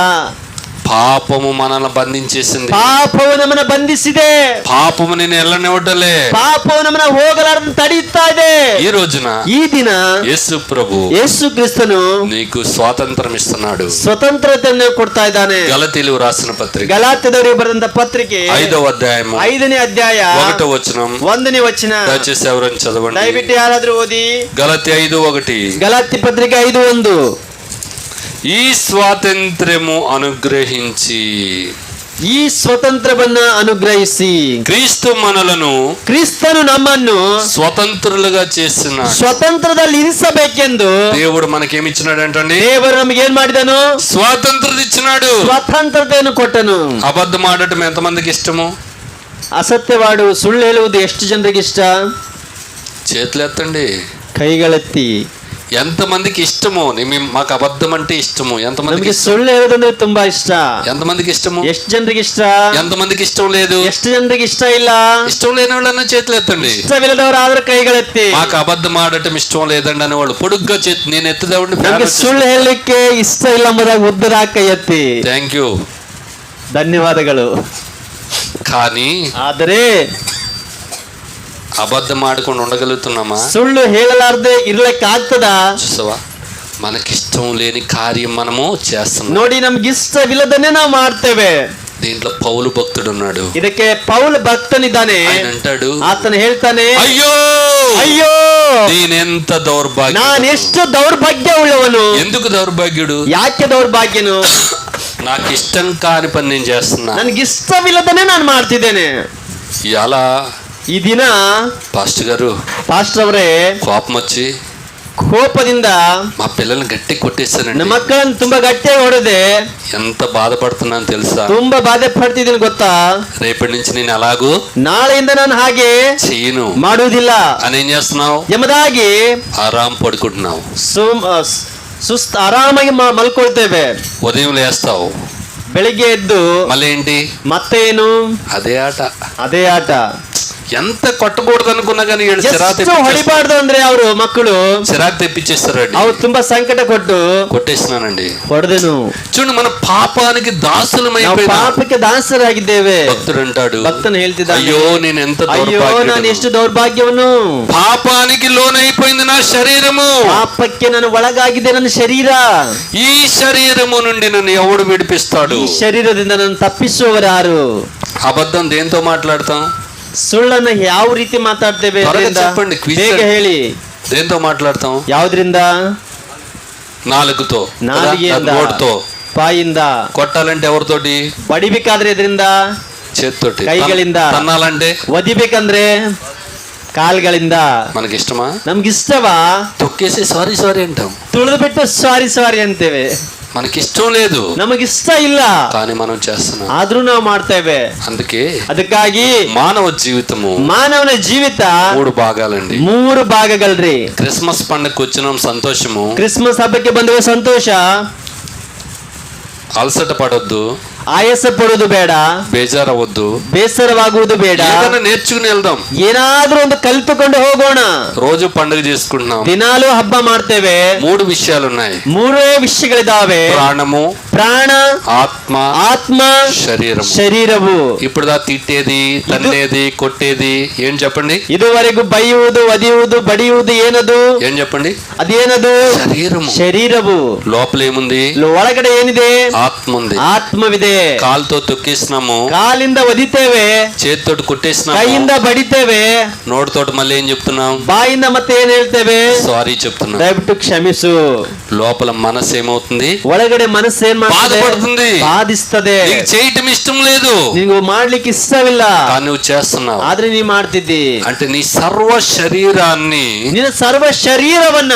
పాపము మనల్ని బంధించేసింది. ಪಾಪವು ನಮ್ಮನ್ನ ಬಂಧಿಸಿದೆ. పాపము నేను ఎల్లనివ్వటలే. ಪಾಪವು ನಮ್ಮನ್ನ ಹೋಗಲಾರದಂತೆ ತಡೆಯುತ್ತಾ ಇದೆ. ఈ రోజున ಈ ದಿನ యేసు ప్రభు ಯೇಸು ಕ್ರಿಸ್ತನು నీకు స్వాతంత్రం ఇస్తున్నాడు. ಸ್ವತಂತ್ರತೆಯನ್ನು ಕೊಡ್ತಾ ಇದ್ದಾನೆ. గలతీలు రాసిన పత్రిక ಗಲಾತ್ಯದವರಿಗೆ ಬರೆದಂತ ಪತ್ರಿಕೆ 5వ అధ్యాయము 5ನೇ ಅಧ್ಯಾಯ 1వ వచనం. 1ನೇ ವಚನ. దయచేసి ఎవరైనా చదవండి. ದಯವಿಟ್ಟು ಯಾರಾದ್ರೂ ಓದಿ. గలతీ 5:1. ಗಲಾತ್ಯ ಪತ್ರಿಕೆ 5:1. ఈ స్వాతంత్ర్యము అనుగ్రహించి, ಈ ಸ್ವತಂತ್ರವನ್ನ ಅನುಗ್ರಹಿಸಿ క్రీస్తు మనలను ಕ್ರಿಸ್ತನು ನಮ್ಮನ್ನು స్వతంత్రులుగా చేస్తున్నాడు. ಸ್ವತಂತ್ರದಲ್ಲಿ ಇರಿಸಬೇಕೆಂದು దేవుడు మనకేమిచ్చినాడు అంటండి? ದೇವರು ನಮಗೆ ಏನ್ ಮಾಡಿದನು? స్వాతంత్రత ఇచ్చినాడు. ಸ್ವಾತಂತ್ರ್ಯತೆಯನ್ನು ಕೊಟ್ಟನು. అబద్ధం ఆడటం ఎంతమందికి ఇష్టము? ಅಸತ್ಯವಾಡು ಸುಳ್ಳು ಹೇಳುವುದು ಎಷ್ಟು ಜನರಿಗೆ ಇಷ್ಟ? చేతులు ఎత్తండి. ಕೈಗಳೆತ್ತಿ. ఎంతమందికి ఇష్టము? మాకు అబద్ధం అంటే ఇష్టము. ఎంతమందికి ನಮಗೆ ಸುಳ್ಳು ಹೇಳೋದಂದ್ರೆ ತುಂಬಾ ಇಷ್ಟ. ఎంతమందికి ఇష్టము? ಎಷ್ಟು ಜನರಿಗೆ ಇಷ್ಟ? ఎంతమందికి ఇష్టం లేదు? ಎಷ್ಟು ಜನರಿಗೆ ಇಷ್ಟ ಇಲ್ಲ? ఇష్టం లేని వాళ్ళన్నా చేతులు ఎత్తండి. ಇಷ್ಟವಿಲ್ಲದವರು ಆದ್ರೆ ಕೈಗಳೆತ್ತಿ. మాకు అబద్ధం ఆడటం ఇష్టం లేదండి అనేవాళ్ళు పొడుగ్గా చేతి, నేను ఎత్తుదేవండి. ನಮಗೆ ಸುಳ್ಳು ಹೇಳಲಿಕ್ಕೆ ಇಷ್ಟ ಇಲ್ಲ ಎಂಬುದಾಗಿ ಉದ್ದದ ಕೈ ಎತ್ತಿ. థ్యాంక్ యూ, ಧನ್ಯವಾದಗಳು. కానీ ಆದರೆ అబద్ధం ఆడకుండా ఉండగలుగుతున్నామా? ಸುಳ್ಳು ಹೇಳಲಾರದೆ ಇರ್ಲಿಕ್ಕೆ ಆಗ್ತದಾ? చూసావా, మనకిష్టం లేని కార్యం మనము చేస్తున్నాం. ನೋಡಿ, ನಮ್ಗೆ ಇಷ್ಟವಿಲ್ಲದನ್ನೇ ನಾವು ಮಾಡ್ತೇವೆ. దీంట్లో పౌలు భక్తుడు ఉన్నాడు. ಇದಕ್ಕೆ ಪೌಲ್ ಭಕ್ತನಿದ್ದಾನೆ. ఆయన అంటాడు, ಆತನು ಹೇಳ್ತಾನೆ, అయ్యో ಅಯ್ಯೋ, నేనెంత దౌర్భాగ్యం. ನಾನೆಷ್ಟು ದೌರ್ಭಾಗ್ಯ ಉಳ್ಳವನು. ఎందుకు దౌర్భాగ్యుడు? ಯಾಕೆ ದೌರ್ಭಾಗ್ಯನು? నాకు ఇష్టం కాని పని నేను చేస్తున్నా. ನನ್ಗೆ ಇಷ್ಟವಿಲ್ಲದನ್ನೇ ನಾನು ಮಾಡ್ತಿದ್ದೇನೆ. ఇలా ಈ ದಿನ పాస్టర్ గారు, ಪಾಸ್ಟರ್ ಅವರೇ, కోపం వచ్చి ಕೋಪದಿಂದ మా పిల్లల్ని గట్టి కొట్టేశానండి. ನಮ್ಮ ಮಕ್ಕಳನ್ನು ತುಂಬಾ ಗಟ್ಟಿಯಾಗಿ ಹೊಡೆದೆ. ఎంత బాధపడుతున్నాను తెలుసా? ತುಂಬಾ ಬಾಧೆ ಪಡ್ತಿದ್ದೀನಿ ಗೊತ್ತಾ? రేపటి నుంచి నేను అలాగూ ನಾಳೆಯಿಂದ ನಾನು ಹಾಗೆ చెయ్యను ಮಾಡುವುದಿಲ್ಲ అని ఏం చేస్తున్నావు? ಎಂಬುದಾಗಿ ఆరాం పడుకుంటున్నావు. ಸುಸ್ತು ಆರಾಮಾಗಿ ಮಲ್ಕೊಳ್ತೇವೆ. ఉదయం లేస్తావు, ಬೆಳಿಗ್ಗೆ ಎದ್ದು మళ్ళీ ఏంటి? ಮತ್ತೇನು? అదే ఆట. ಅದೇ ಆಟ. ఎంత కొట్టకూడదు అనుకున్నా కానీ ಎಷ್ಟು ಹೊಡಿಬಾರ್ದು ಅಂದ್ರೆ ಅವರು ಮಕ್ಕಳು చిరాకు తెప్పించేస్తారండి. ಅವ್ರು ತುಂಬಾ ಸಂಕಟ ಕೊಟ್ಟು కొట్టేస్తున్నానండి. ಹೊಡೆದನು. చూడండి, మన పాపానికి దాసులమైపోయినా. ಪಾಪಕ್ಕೆ ದಾಸರಾಗಿದ್ದೇವೆ. భక్తుడు అంటాడు, ಭಕ್ತನು ಹೇಳ್ತಿದ್ದಾನೆ, అయ్యో నేను ఎంత ಅಯ್ಯೋ ನಾನು ಎಷ್ಟು ದೌರ್ಭಾಗ್ಯವನು. పాపానికి లోనైపోయింది నా శరీరము. ಪಾಪಕ್ಕೆ ನಾನು ಒಳಗಾಗಿದೆ ನನ್ನ ಶರೀರ. ఈ శరీరము నుండి నన్ను ఎవడు విడిపిస్తాడు? ಈ ಶರೀರದಿಂದ ನಾನು ತಪ್ಪಿಸುವವರು ಯಾರು? అబద్ధం దేంతో మాట్లాడతాం? ಸುಳ್ಳನ್ನು ಯಾವ ರೀತಿ ಮಾತಾಡ್ತೇವೆ? చెప్పండి, ಬೇಗ ಹೇಳಿ. దేంతో మాట్లాడతాం? ಯಾವ್ದ್ರಿಂದ? నాలుగుతో, ನಾಲಿಗೆಯಿಂದ, నోటితో. ಬಾಯಿಂದ. కొట్టాలంటే ఎవరితోటి? ಬಡಿಬೇಕಾದ್ರೆ ಎದ್ರಿಂದ? చేతితోటి. ಕೈಗಳಿಂದ. తన్నాలంటే? ಒದಿಬೇಕಂದ್ರೆ ಕಾಲ್ಗಳಿಂದ. మనకి ఇష్టమా? ನಮ್ಗಿಷ್ಟವಾ? తొక్కేసి సారీ సారీ అంటాం. ತುಳಿದು ಬಿಟ್ಟು ಸಾರಿ ಸಾರಿ ಅಂತೇವೆ. మనకి ఇష్టం లేదు, ನಮಗಿಷ್ಟ ಇಲ್ಲ, కానీ మనం చేస్తున్నాం. ಆದ್ರೂ ನಾವು ಮಾಡ್ತೇವೆ. అందుకే ಅದಕ್ಕಾಗಿ మానవ జీవితము ಮಾನವನ ಜೀವಿತ 3 భాగాలండి. 3 ಭಾಗಗಳ್ರಿ. క్రిస్మస్ పండుగకు వచ్చిన సంతోషము, ಕ್ರಿಸ್ಮಸ್ ಹಬ್ಬಕ್ಕೆ ಬಂದ ಸಂತೋಷ. అలసట పడొద్దు, ಆಯಾಸ ಪಡೋದು ಬೇಡ, ಬೇಜಾರವద్దు, ಬೇಸರವಾಗುವುದು ಬೇಡ. ఏదైనా నేర్చుకుని వెళ్దాం. ಏನಾದ್ರೂ ಒಂದು ಕಲಿತುಕೊಂಡು ಹೋಗೋಣ. రోజు పండుగ చేసుకుంటున్నాం, ದಿನಾಲೂ ಹಬ್ಬ ಮಾಡ್ತೇವೆ. 3 ವಿಷయాలు ఉన్నాయి. 3 ವಿಷಯಗಳಿದಾವೆ. ప్రాణము, ಪ್ರಾಣ, ఆత్మ, ಆತ್ಮ, శరీరము. ಶರೀರವು. ఇప్పుడు దా తిట్టేది, తన్నేది, కొట్టేది ఏం చెప్పండి? ಇದುವರೆಗೂ ಬೈಯುವುದು, ಒದಿಯುವುದು, ಬಡಿಯುವುದು ಏನದು? ఏం చెప్పండి? ಅದೇನದು? శరీరము. ಶರೀರವು. లోపల ఏముంది? ಒಳಗಡೆ ಏನಿದೆ? ఆత్మ ఉంది. ಆತ್ಮವಿದೆ. కాలుతో తొక్కేసినాము, ಕಾಲಿಂದ ಒದಿತೇವೆ, చేతితోటి కొట్టేసినాము, ಕೈಯಿಂದ ಬಡಿತೇವೆ, నోటితోటి మళ్ళీ ఏం చెప్తున్నాం? ಬಾಯಿಂದ ಮತ್ತೆ ಏನ್ ಹೇಳ್ತೇವೆ? సారీ చెప్తున్నాం. ದಯವಿಟ್ಟು ಕ್ಷಮಿಸು. లోపల మనసు ఏమవుతుంది? ಒಳಗಡೆ ಮನಸ್ಸು ಏನ್ ಮಾಡ್ತದೆ? బాధపడుతుంది. ಬಾಧಿಸ್ತದೆ. నీకు చేయటం ఇష్టం లేదు, ನೀವು ಮಾಡ್ಲಿಕ್ಕೆ ಇಷ್ಟವಿಲ್ಲ, కానీ నువ్వు చేస్తున్నావు. ಆದ್ರೆ ನೀ ಮಾಡ್ತಿದ್ದಿ. అంటే నీ సర్వ శరీరాన్ని ನಿನ್ನ ಸರ್ವ ಶರೀರವನ್ನ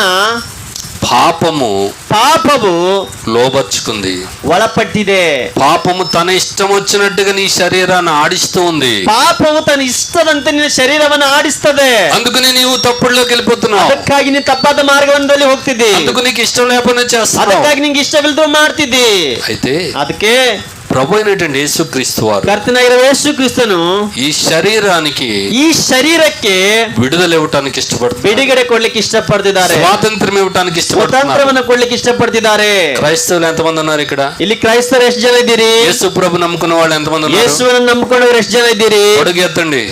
ಪಾಪವು లోబర్చుకుంది. ಒಳಪಟ್ಟಿದೆ. పాపము తన ఇష్టం వచ్చినట్టుగా నీ శరీరాన్ని ఆడిస్తూ ఉంది. ಪಾಪವು ತನ್ನ ಇಷ್ಟದಂತೆ ನಿನ್ನ ಶರೀರವನ್ನು ಆಡಿಸ್ತದೆ. అందుకని నీవు తప్పుడులోకి వెళ్ళిపోతున్నావు. ಅದಕ್ಕಾಗಿ ನೀನು ತಪ್ಪಾದ ಮಾರ್ಗದಲ್ಲಿ ಹೋಗ್ತಿದ್ದಿ. అందుకు నీకు ఇష్టం లేకపోయినా చేస్తున్నావు. ಅದಕ್ಕಾಗಿ ನಿಂಗೆ ಇಷ್ಟವಿಲ್ಲದ ಮಾಡ್ತಿದ್ದಿ. అయితే ಅದಕ್ಕೆ ప్రభు అయినటువంటి యేసుక్రీస్తు వారు ಕರ್ತನಾಗಿರುವ ಯೇಸು ಕ್ರಿಸ್ತನು ఈ శరీరానికి ಈ ಶರೀರಕ್ಕೆ విడుదల ఇవ్వటానికి ఇష్టపడుతున్నారు. ಬಿಡುಗಡೆ ಕೊಡ್ಲಿಕ್ಕೆ ಇಷ್ಟಪಡ್ತಿದ್ದಾರೆ. స్వాతంత్రం ఇవ్వటానికి ఇష్టపడుతున్నారు. ಸ್ವಾತಂತ್ರ್ಯವನ್ನು ಕೊಡ್ಲಿಕ್ಕೆ ಇಷ್ಟಪಡ್ತಿದ್ದಾರೆ. క్రైస్తవులు ఎంతమంది ఉన్నారు ఇక్కడ? ಇಲ್ಲಿ ಕ್ರೈಸ್ತರು ಎಷ್ಟು ಜನ ಇದ್ದೀರಿ? యేసు ప్రభు నమ్ముకున్న వాళ్ళు ఎంతమంది ఉన్నారు? ಯೇಸುವನ್ನು ನಂಬಿಕೊಂಡವರು ಎಷ್ಟು ಜನ ಇದ್ದೀರಿ? అడుగు ఎత్తండి.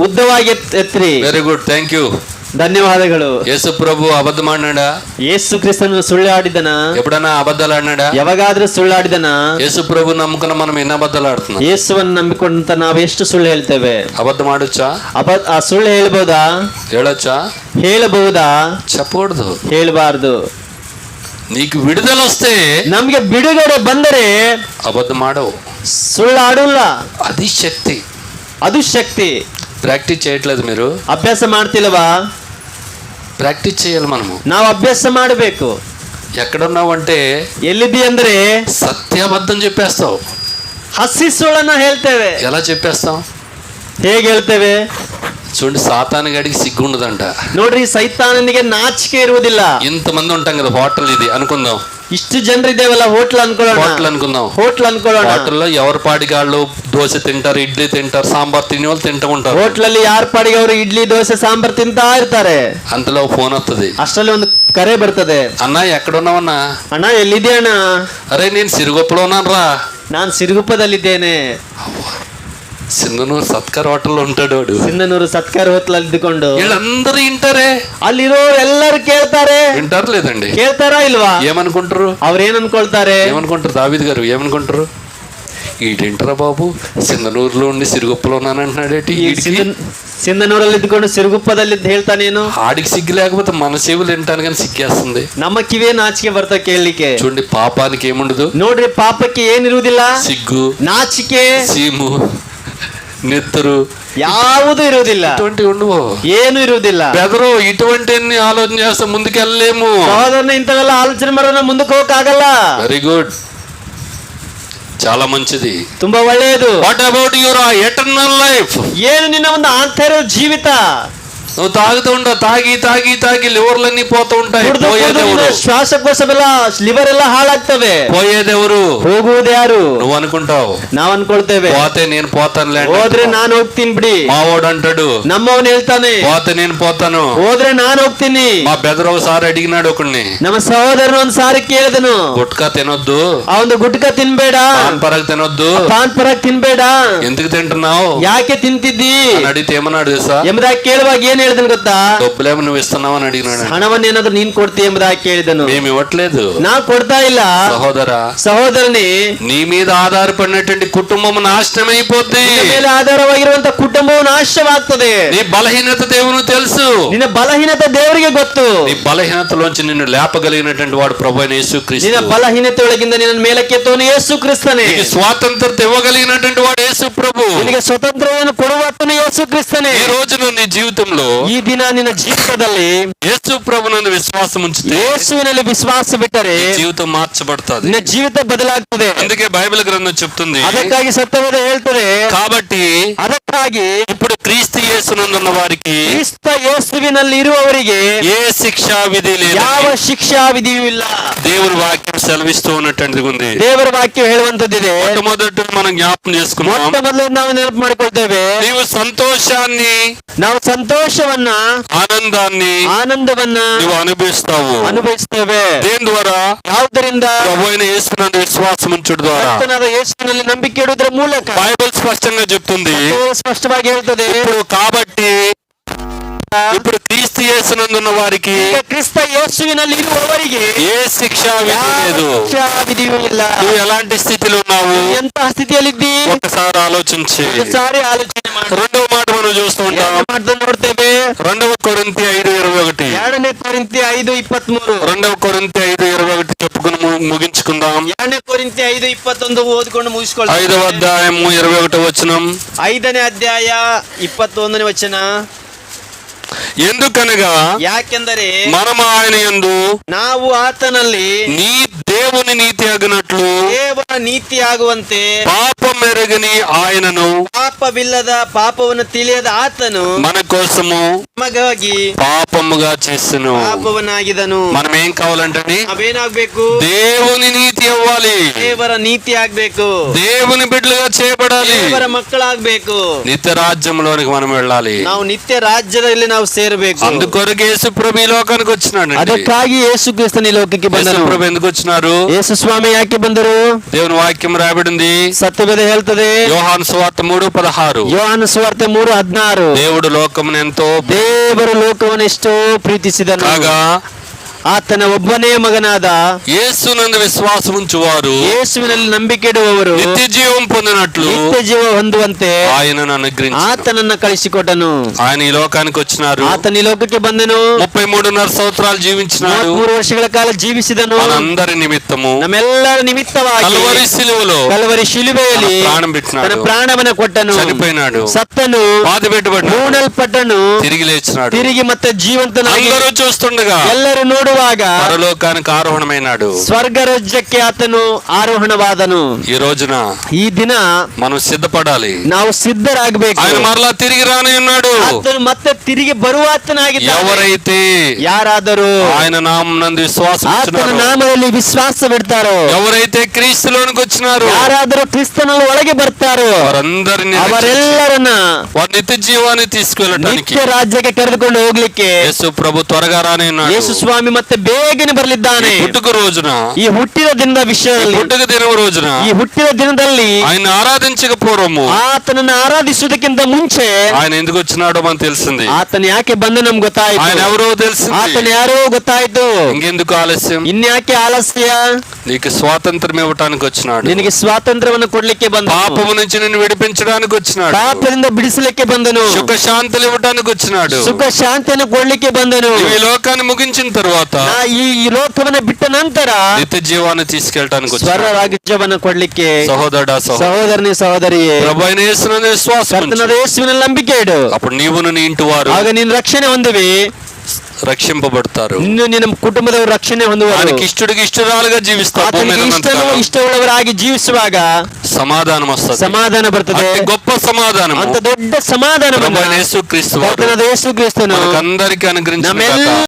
ಉದ್ದವಾಗಿ ಎತ್ತಿರಿ. Very good, thank you. ಧನ್ಯವಾದಗಳು. యేసు ప్రభు అబద్ధం ఆడినాడా? ಯೇಸು ಕ್ರಿಸ್ತನು ಸುಳ್ಳು ಆಡಿದನ? ఎప్పుడైనా అబద్ధాలు ఆడినాడా? ಯಾವಾಗಾದ್ರೂ ಸುಳ್ಳು ಆಡಿದನ? యేసు ప్రభు నమ్ముకున్న మనం ఎన్ని అబద్ధాలు ఆడుతున్నాం? ಯೇಸುವನ್ನು ನಂಬಿಕೊಂಡಂತ ನಾವು ಎಷ್ಟು ಸುಳ್ಳು ಹೇಳ್ತೇವೆ? అబద్ధం ఆడొచ్చా? ಆ ಸುಳ್ಳು ಹೇಳ್ಬೋದಾ? ಹೇಳొచ్చా? ಹೇಳಬಹುದಾ? చెప్పకూడదు. ಹೇಳಬಾರ್ದು. నీకు విడుదల వస్తే ನಮ್ಗೆ ಬಿಡುಗಡೆ ಬಂದರೆ అబద్ధం ఆడవు. ಸುಳ್ಳು ಆಡಲ್ಲ. అది శక్తి. ಅದು ಶಕ್ತಿ. ప్రాక్టీస్ చేయట్లేదు మీరు? ಅಭ್ಯಾಸ ಮಾಡ್ತಿಲ್ವಾ? ప్రాక్టీస్ చేయాలి మనము. ನಾವು ಅಭ್ಯಾಸ ಮಾಡಬೇಕು. ఎక్కడున్నావు అంటే ಎಲ್ಲಿದ್ದಿ ಅಂದ್ರೆ సత్యాబద్ధం చెప్పేస్తావు. ಹಸಿ ಸುಳ್ಳನ್ನ ಹೇಳ್ತೇವೆ. ఎలా చెప్పేస్తాం? ಹೇಗೆ ಹೇಳ್ತೇವೆ? చూడండి, సాతాను గడికి సిగ్గు ఉండదంట. ನೋಡ್ರಿ, ಸೈತಾನನಿಗೆ ನಾಚಿಕೆ ಇರುವುದಿಲ್ಲ. ఇంతమంది ఉంటాం కదా, హోటల్ ఇది అనుకుందాం. ಇಷ್ಟು ಜನರಿದ್ದೇವಲ್ಲ, ಹೋಟ್ಲ್ ಅನ್ಕೊಳ್ಳೋಣ. హోటల్ అనుకుందాం. ಹೋಟ್ಲ್ ಅನ್ಕೊಳ್ಳೋಣ. హోటల్లో ఎవరి పాడిగాళ్ళు దోశ తింటారు, ఇడ్లీ తింటారు, సాంబార్ తినే వాళ్ళు తింటూ ఉంటారు. ಹೋಟ್ಲಲ್ಲಿ ಯಾರ ಪಾಡಿಗೆ ಅವರು ಇಡ್ಲಿ ದೋಸೆ ಸಾಂಬಾರ್ ತಿಂತಾ ಇರ್ತಾರೆ. అంతలో ఫోన్ వస్తుంది. ಅಷ್ಟರಲ್ಲಿ ಒಂದು ಕರೆ ಬರ್ತದೆ. అన్న ఎక్కడున్నావన్నా? ಅಣ್ಣ ಎಲ್ಲಿದೆ ಅಣ್ಣ? అరే నేను సిరుగుప్పలో ఉన్నాను రా. ನಾನು ಸಿರುಗುಪ್ಪದಲ್ಲಿದ್ದೇನೆ. సింధనూరు సత్కార్ హోటల్లో ఉంటాడు వాడు. ಸಿಂಧನೂರು ಸತ್ಕಾರ ಹೋಟ್ಲಲ್ಲಿ ಇದ್ದುಕೊಂಡು వీళ్ళందరూ వింటారే. ಅಲ್ಲಿರೋ ಎಲ್ಲರೂ ಕೇಳ್ತಾರೆ. వింటారు లేదండి? ಕೇಳ್ತಾರಾ ಇಲ್ವಾ? ఏమనుకుంటారు? ಅವ್ರೇನ್ ಅನ್ಕೊಳ್ತಾರೆ? ఏమనుకుంటారు? దావీద్ గారు ఏమనుకుంటారు? ఈడేంటరా బాబు, సింధనూరులో ఉండి సిరుగుప్పలో ఉన్నానంటున్నాడేటి. ಸಿಂಧನೂರಲ್ಲಿ ಇದ್ದುಕೊಂಡು ಸಿರುಗುಪ್ಪದಲ್ಲಿ ಹೇಳ್ತಾನೇನು? ఆడికి సిగ్గు లేకపోతే మన సేవలు వింటాను కానీ సిగ్గేస్తుంది. ನಮ್ಮ ಕಿವೇ ನಾಚಿಕೆ ಬರ್ತಾ ಕೇಳಲಿಕ್ಕೆ. చూడండి, పాపానికి ఏముండదు. ನೋಡ್ರಿ, ಪಾಪಕ್ಕೆ ಏನಿರುವುದಿಲ್ಲ. సిగ్గు, ನಾಚಿಕೆ, సీము, నెత్తరు ಯಾವುದು ಇರುವುದಿಲ್ಲ. ఇటువంటి ఉండవు, ಏನು ಇರುವುದಿಲ್ಲ. బెదరు. ఇటువంటి ఆలోచన చేస్తే ముందుకెళ్ళలేము. ಸಹೋದರನ ಇಂಥವೆಲ್ಲ ಆಲೋಚನೆ ಮಾಡೋಣ, ಮುಂದಕ್ಕೆ ಹೋಗಕ್ಕಾಗಲ್ಲ. వెరీ గుడ్, చాలా మంచిది. ತುಂಬಾ ಒಳ್ಳೆಯದು. What about your eternal life? ಏನು ನಿನ್ನ ಒಂದು ಆಂತರ್ಯ ಜೀವಿತ? నువ్వు తాగుతూ ఉంటావు, తాగి తాగి తాగి లివర్లన్నీ పోతూ ఉంటాయి. పోయేదెవరు? ಶ್ವಾಸಕೋಶವೆಲ್ಲ ಲಿವರ್ ಎಲ್ಲ ಹಾಳಾಗ್ತವೆ. పోయేదెవరు? ಹೋಗುವುದು ಯಾರು? నువ్వు అనుకుంటావు. ನಾವ್ ಅನ್ಕೊಳ್ತೇವೆ, పోతే నేను పోతానులే. ಹೋದ್ರೆ ನಾನು ಹೋಗ್ತೀನಿ ಬಿಡಿ. మావోడు అంటాడు, ನಮ್ಮವನು ಹೇಳ್ತಾನೆ, పోతే నేను పోతాను. ಹೋದ್ರೆ ನಾನು ಹೋಗ್ತೀನಿ. మా బెదరు ఒకసారి అడిగినాడు ఒకడిని, ನಮ್ಮ ಸಹೋದರನ ಒಂದ್ ಸಾರಿ ಕೇಳಿದನು, గుట్కా తినొద్దు, ಆ ಒಂದು ಗುಟ್ಕ ತಿನ್ಬೇಡ, పాన్ పరాగ్ తినొద్దు. ಪಾನ್ ಪರಾಗ್ ತಿನ್ಬೇಡ. ఎందుకు తింటున్నావు ಯಾಕೆ ತಿಂತಿದ್ದಿ అని అడిగితే ಏమన్నాడు తెలుసా? ಎಂಬುದಾಗಿ ಕೇಳುವಾಗ ಏನ್ ಹೇಳಿದನು ಗೊತ್ತಾ? డబ్బులేమో నువ్వు ఇస్తున్నావు అని అడిగినాడు. ಹಣವನ್ನೇನಾದ್ರೂ ನೀನ್ ಕೊಡ್ತೀಯ ಎಂಬುದಾಗಿ ಕೇಳಿದನು. మేము ఇవ్వట్లేదు. ನಾವು ಕೊಡ್ತಾ ಇಲ್ಲ. సహోదరా, ಸಹೋದರನೇ, నీ మీద ఆధారపడినటువంటి కుటుంబం నాశనం అయిపోద్ది. ನಿನ್ನ ಮೇಲೆ ಆಧಾರವಾಗಿರುವಂತ ಕುಟುಂಬವು ನಾಶವಾಗ್ತದೆ. నీ బలహీనత దేవునికి తెలుసు. ನಿನ್ನ ಬಲಹೀನತೆ ದೇವರಿಗೆ ಗೊತ್ತು. నీ బలహీనతలోంచి నిన్ను లేపగలిగినటువంటి వాడు ప్రభు అయిన యేసుక్రీస్తు. ನಿನ್ನ ಬಲಹೀನತೆ ಒಳಗಿಂದ ನಿನ್ನ ಮೇಲಕ್ಕೆತ್ತವನು ಯೇಸು ಕ್ರಿಸ್ತನೇ. నీకు స్వాతంత్రత ఇవ్వగలిగినటువంటి వాడు యేసు ప్రభు. ನಿನಗೆ ಸ್ವತಂತ್ರವನ್ನು ಕೊಡುವವನು ಯೇಸು ಕ್ರಿಸ್ತನೇ. ఈ రోజున నీ జీవితంలో, ಈ ದಿನ ನಿನ್ನ ಜೀವಿತದಲ್ಲಿ యేసు ప్రభునందు విశ్వాసం ఉంచితే ಯೇಸುವಿನಲ್ಲಿ ವಿಶ್ವಾಸ ಬಿಟ್ಟರೆ జీవితం మార్చబడుతుంది. ನಿನ್ನ ಜೀವಿತ ಬದಲಾಗ್ತದೆ. అందుకే బైబిల్ గ్రంథం చెప్తుంది, ಅದಕ್ಕಾಗಿ ಸತ್ಯವೇದ ಹೇಳ್ತದೆ, కాబట్టి ಅದಕ್ಕಾಗಿ ఇప్పుడు క్రీస్తు యేసునందున్న వారికి ಕ್ರಿಸ್ತ ಯೇಸುವಿನಲ್ಲಿ ಇರುವವರಿಗೆ ఏ శిక్షా విధి లేదు. ಯಾವ ಶಿಕ್ಷಾ ವಿಧಿಯೂ ಇಲ್ಲ. దేవుని వాక్యం సెలవిస్తూ ఉన్నటువంటిది ఉంది. ದೇವರ ವಾಕ್ಯ ಹೇಳುವಂತದ್ದಿದೆ. మొట్టమొదటి మనం జ్ఞాపకం చేసుకున్నాం, ಮೊಟ್ಟ ಮೊದಲು ನಾವು ನೆನಪು ಮಾಡಿಕೊಳ್ತೇವೆ, నీవు సంతోషాన్ని, ನಾವು ಸಂತೋಷವನ್ನ, ಆನಂದವನ್ನ నువ్వు అనుభవిస్తావు. ಅನುಭವಿಸ್ತೇವೆ. దేని ద్వారా? ಯಾವುದರಿಂದ? ప్రభు అయిన యేసునందు విశ్వాసం ఉంచుట ద్వారా. ಕರ್ತನಾದ ಯೇಸುವಿನಲ್ಲಿ ನಂಬಿಕೆ ಇಡುವುದರ ಮೂಲಕ. బైబిల్ స్పష్టంగా చెప్తుంది. ಸ್ಪಷ್ಟವಾಗಿ ಹೇಳ್ತದೆ, ఇప్పుడు క్రీస్తు యేసునందున్న వారికి ಈಗ ಕ್ರಿಸ್ತ ಯೇಸುವಿನಲ್ಲಿ ಇರುವವರಿಗೆ ఏ శిక్ష విధి లేదు. ಶಿಕ್ಷಾ ವಿಧಿಯೂ ಇಲ್ಲ. నువ్వు ఎలాంటి స్థితిలో ఉన్నావు ಎಂತಹ ಸ್ಥಿತಿಯಲ್ಲಿದ್ದಿ ఒకసారి ఆలోచించి. ఒకసారి ఆలోಚನೆ ಮಾಡಿ. రెండవ మాట మనం చూస్తూ ఉంటాం. ಮಾಡ್ತಾ ನೋಡ್ತೇವೆ. 2 కొరింథీ 5:21. 2 ಕೊರಿಂಥಿ 5:23. 2 కొరింథీ 5:21 చెప్పుకుని ముగించుకుందాం. 2 ಕೊರಿಂಥಿ 5:21 ಓದಿಕೊಂಡು ಮುಗಿಸ್ಕೊಳ್ಳಿ. 5వ అధ్యాయము 21వ వచనం. 5ನೇ ಅಧ್ಯಾಯ 21ನೇ ವಚನ. ఎందుకనగా ಯಾಕೆಂದರೆ మనం ఆయన యందు ನಾವು ಆತನಲ್ಲಿ నీ దేవుని నీతి అగినట్లు ದೇವರ ನೀತಿಯಾಗುವಂತೆ పాపం ఎరగని ఆయనను ಪಾಪವಿಲ್ಲದ ಪಾಪವನ್ನು ತಿಳಿಯದ ಆತನು మన కోసము ನಮಗಾಗಿ పాపముగా చేసెను. ಪಾಪವನ್ನಾಗಿದನು. మనం ఏం కావాలంటే ನಾವೇನಾಗ್ಬೇಕು? దేవుని నీతి అవ్వాలి. ದೇವರ ನೀತಿ ಆಗ್ಬೇಕು. దేవుని బిడ్డలుగా చేయబడాలి. ದೇವರ ಮಕ್ಕಳಾಗ್ಬೇಕು. నిత్య రాజ్యంలోనికి మనం వెళ్ళాలి. ನಾವು ನಿತ್ಯ ರಾಜ್ಯದಲ್ಲಿ ನಾವು ಸೇರಬೇಕು. అందుకొరకు యేసు ప్రభు ఈ లోకానికి వచ్చినాడు. ಅದಕ್ಕಾಗಿ ಯೇಸು ಕ್ರಿಸ್ತನ ಈ ಲೋಕಕ್ಕೆ యేసు ಬಂದನು. ప్రభు ఎందుకు వచ్చినారు? ಯೇಸು ಸ್ವಾಮಿ ಯಾಕೆ ಬಂದರು? దేవుని వాక్యం రాయబడింది. ಸತ್ಯವೇದ ಹೇಳ್ತದೆ. యోహాను సువార్త 3:16. ಯೋಹಾನ ಸುವಾರ್ತೆ 3:16. దేవుడు లోకమును ఎంతో ದೇವರು ಲೋಕವನ್ನು ಎಷ್ಟೋ ಪ್ರೀತಿಸಿದನು. కాగా ಆತನ ಒಬ್ಬನೇ ಮಗನಾದ యేసునందు విశ్వాసం ఉంచువారు ಯೇಸುವಿನಲ್ಲಿ ನಂಬಿಕೆ ಇಡುವವರು నిత్య జీవం పొందినట్లు ನಿತ್ಯ ಜೀವ ಹೊಂದುವಂತೆ ఆయనను అనుగ్రహించారు. ಆತನನ್ನ ಕಳಿಸಿಕೊಟ್ಟನು. ఆయన ఈ లోకానికి వచ్చినారు. ಆತನ ಈ ಲೋಕಕ್ಕೆ ಬಂದನು. 33.5 సంవత్సరాలు జీవించినాడు. 3 ವರ್ಷಗಳ ಕಾಲ ಜೀವಿಸಿದನು. మనందరి నిమిత్తము ನಮ್ಮೆಲ್ಲರ ನಿಮಿತ್ತವಾಗಿ కల్వరి శిలువలో ಕಲ್ವರಿ ಶಿಲುಬೆಯಲ್ಲಿ తన ప్రాణం ತನ್ನ పెట్టినాడు. ಪ್ರಾಣವನ್ನ ಕೊಟ್ಟನು. చనిపోయినాడు. ಸತ್ತನು. బాధ పెట్టబడ్డాడు. ಹೂಣಲ್ಪಟ್ಟನು. తిరిగి లేచినాడు. ತಿರುಗಿ ಮತ್ತೆ ಜೀವಂತನಾಗಿ అందరూ చూస్తుండగా ಎಲ್ಲರೂ ನೋಡುವಾಗ పరలోకానికి ఆరోహణమైనాడు. ಸ್ವರ್ಗ ರಾಜ್ಯಕ್ಕೆ ಆತನು ಆರೋಹಣವಾದನು. ఈ రోజున ಈ ದಿನ మనం సిద్ధపడాలి. ನಾವು ಸಿದ್ಧರಾಗಬೇಕು. ఆయన మరలా తిరిగి రాని ఉన్నాడు. ಆತನು ಮತ್ತೆ ತಿರುಗಿ ಬರುವಾತನಾಗಿದ್ದಾನೆ. ఎవరైతే ಯಾರಾದರೂ ఆయన నామమునందు విశ్వాసం ಆತನ ఉంచున్నారో, ನಾಮದಲ್ಲಿ ವಿಶ್ವಾಸವಿಡ್ತಾರೋ, ఎవరైతే క్రీస్తులోనికి వచ్చినారో ಯಾರಾದರೂ ಕ್ರಿಸ್ತನಲ್ಲಿ ಒಳಗೆ ಬರ್ತಾರೋ వారందరినీ ಅವರೆಲ್ಲರನ್ನ వారి నిత్య జీవాన్ని తీసుకెళ్ళటానికి ನಿತ್ಯ ರಾಜ್ಯಕ್ಕೆ ಕರೆದುಕೊಂಡು ಹೋಗ್ಲಿಕ್ಕೆ యేసు ప్రభు త్వరగా రాని ఉన్నాడు. ಯೇಸು ಸ್ವಾಮಿ ಮತ್ತೆ ಬೇಗನೆ ಬರಲಿದ್ದಾನೆ. పుట్టుక రోజున, ಈ ಹುಟ್ಟಿದ ದಿನದ ವಿಷಯದಲ್ಲಿ, పుట్టుక దినం రోజున ಈ ಹುಟ್ಟಿದ ದಿನದಲ್ಲಿ ఆయన ఆరాధించక పూర్వము ಆತನನ್ನು ಆರಾಧಿಸುವುದಕ್ಕಿಂತ ಮುಂಚೆ ఆయన ఎందుకు వచ్చినాడో మనకు తెలిసింది. ಆತನ ಯಾಕೆ ಬಂದು ನಮ್ಗೆ ಗೊತ್ತಾಯ್ತು. ఆయన ఎవరో తెలిసింది. ಆತನ ಯಾರೋ ಗೊತ್ತಾಯ್ತು. ఇంకెందుకు ఆలస్యం? ಇನ್ಯಾಕೆ ಆಲಸ್ಯ? నీకు స్వాతంత్రం ఇవ్వటానికి వచ్చినాడు. ನಿನಗೆ ಸ್ವಾತಂತ್ರ್ಯವನ್ನು ಕೊಡ್ಲಿಕ್ಕೆ ಬಂದ. పాపము నుంచి నిన్ను విడిపించడానికి వచ్చినాడు. ಪಾಪದಿಂದ ಬಿಡಿಸಲಿಕ್ಕೆ ಬಂದನು. సుఖ శాంతులు ఇవ్వటానికి వచ్చినాడు. ಸುಖ ಶಾಂತಿಯನ್ನು ಕೊಡ್ಲಿಕ್ಕೆ ಬಂದನು. ఈ లోకాన్ని ముగించిన తర్వాత ಈ ಲೋಕವನ್ನ ಬಿಟ್ಟ ನಂತರ నిత్య జీవాన్ని తీసుకెళ్ళటానికి ಸ್ವರ వచ్చాడు. ರಾಜ್ಯವನ್ನ ಕೊಡ್ಲಿಕ್ಕೆ. సహోదరుడా, ಸಹೋದರನಿ ಸಹೋದರಿಯೇ, ప్రభు అయిన యేసునందు విశ్వాసం ఉంచు. ಕರ್ತನಾದ ಯೇಸುವಿನಲ್ಲಿ ನಂಬಿಕೆ ಇಡು. అప్పుడు నీవును నీ ఇంటి వారు ಆಗ ನೀನು ರಕ್ಷಣೆ ಹೊಂದುವಿ. రక్షింపబడతారు. ಇನ್ನು ನಿನ್ನ ಕುಟುಂಬದವರು ರಕ್ಷಣೆ ಹೊಂದುವರು. ఆయనకి ఇష్టడికి ఇష్టరాలుగా జీవిస్తారు. ಆತನಿಗೆ ಇಷ್ಟನೂ ಇಷ್ಟವುಳ್ಳವರಾಗಿ ಜೀವಿಸುವಾಗ సమాధానం వస్తుంది. ಸಮಾಧಾನ ಬರ್ತದೆ. అతి గొప్ప సమాధానం ಅಂತ ದೊಡ್ಡ ಸಮಾಧಾನ ప్రభు అయిన యేసుక్రీస్తు వారు ಕರ್ತನಾದ ಯೇಸು ಕ್ರಿಸ್ತನು మనకందరికీ అనుగ్రహించును గాక. ನಮ್ಮೆಲ್ಲ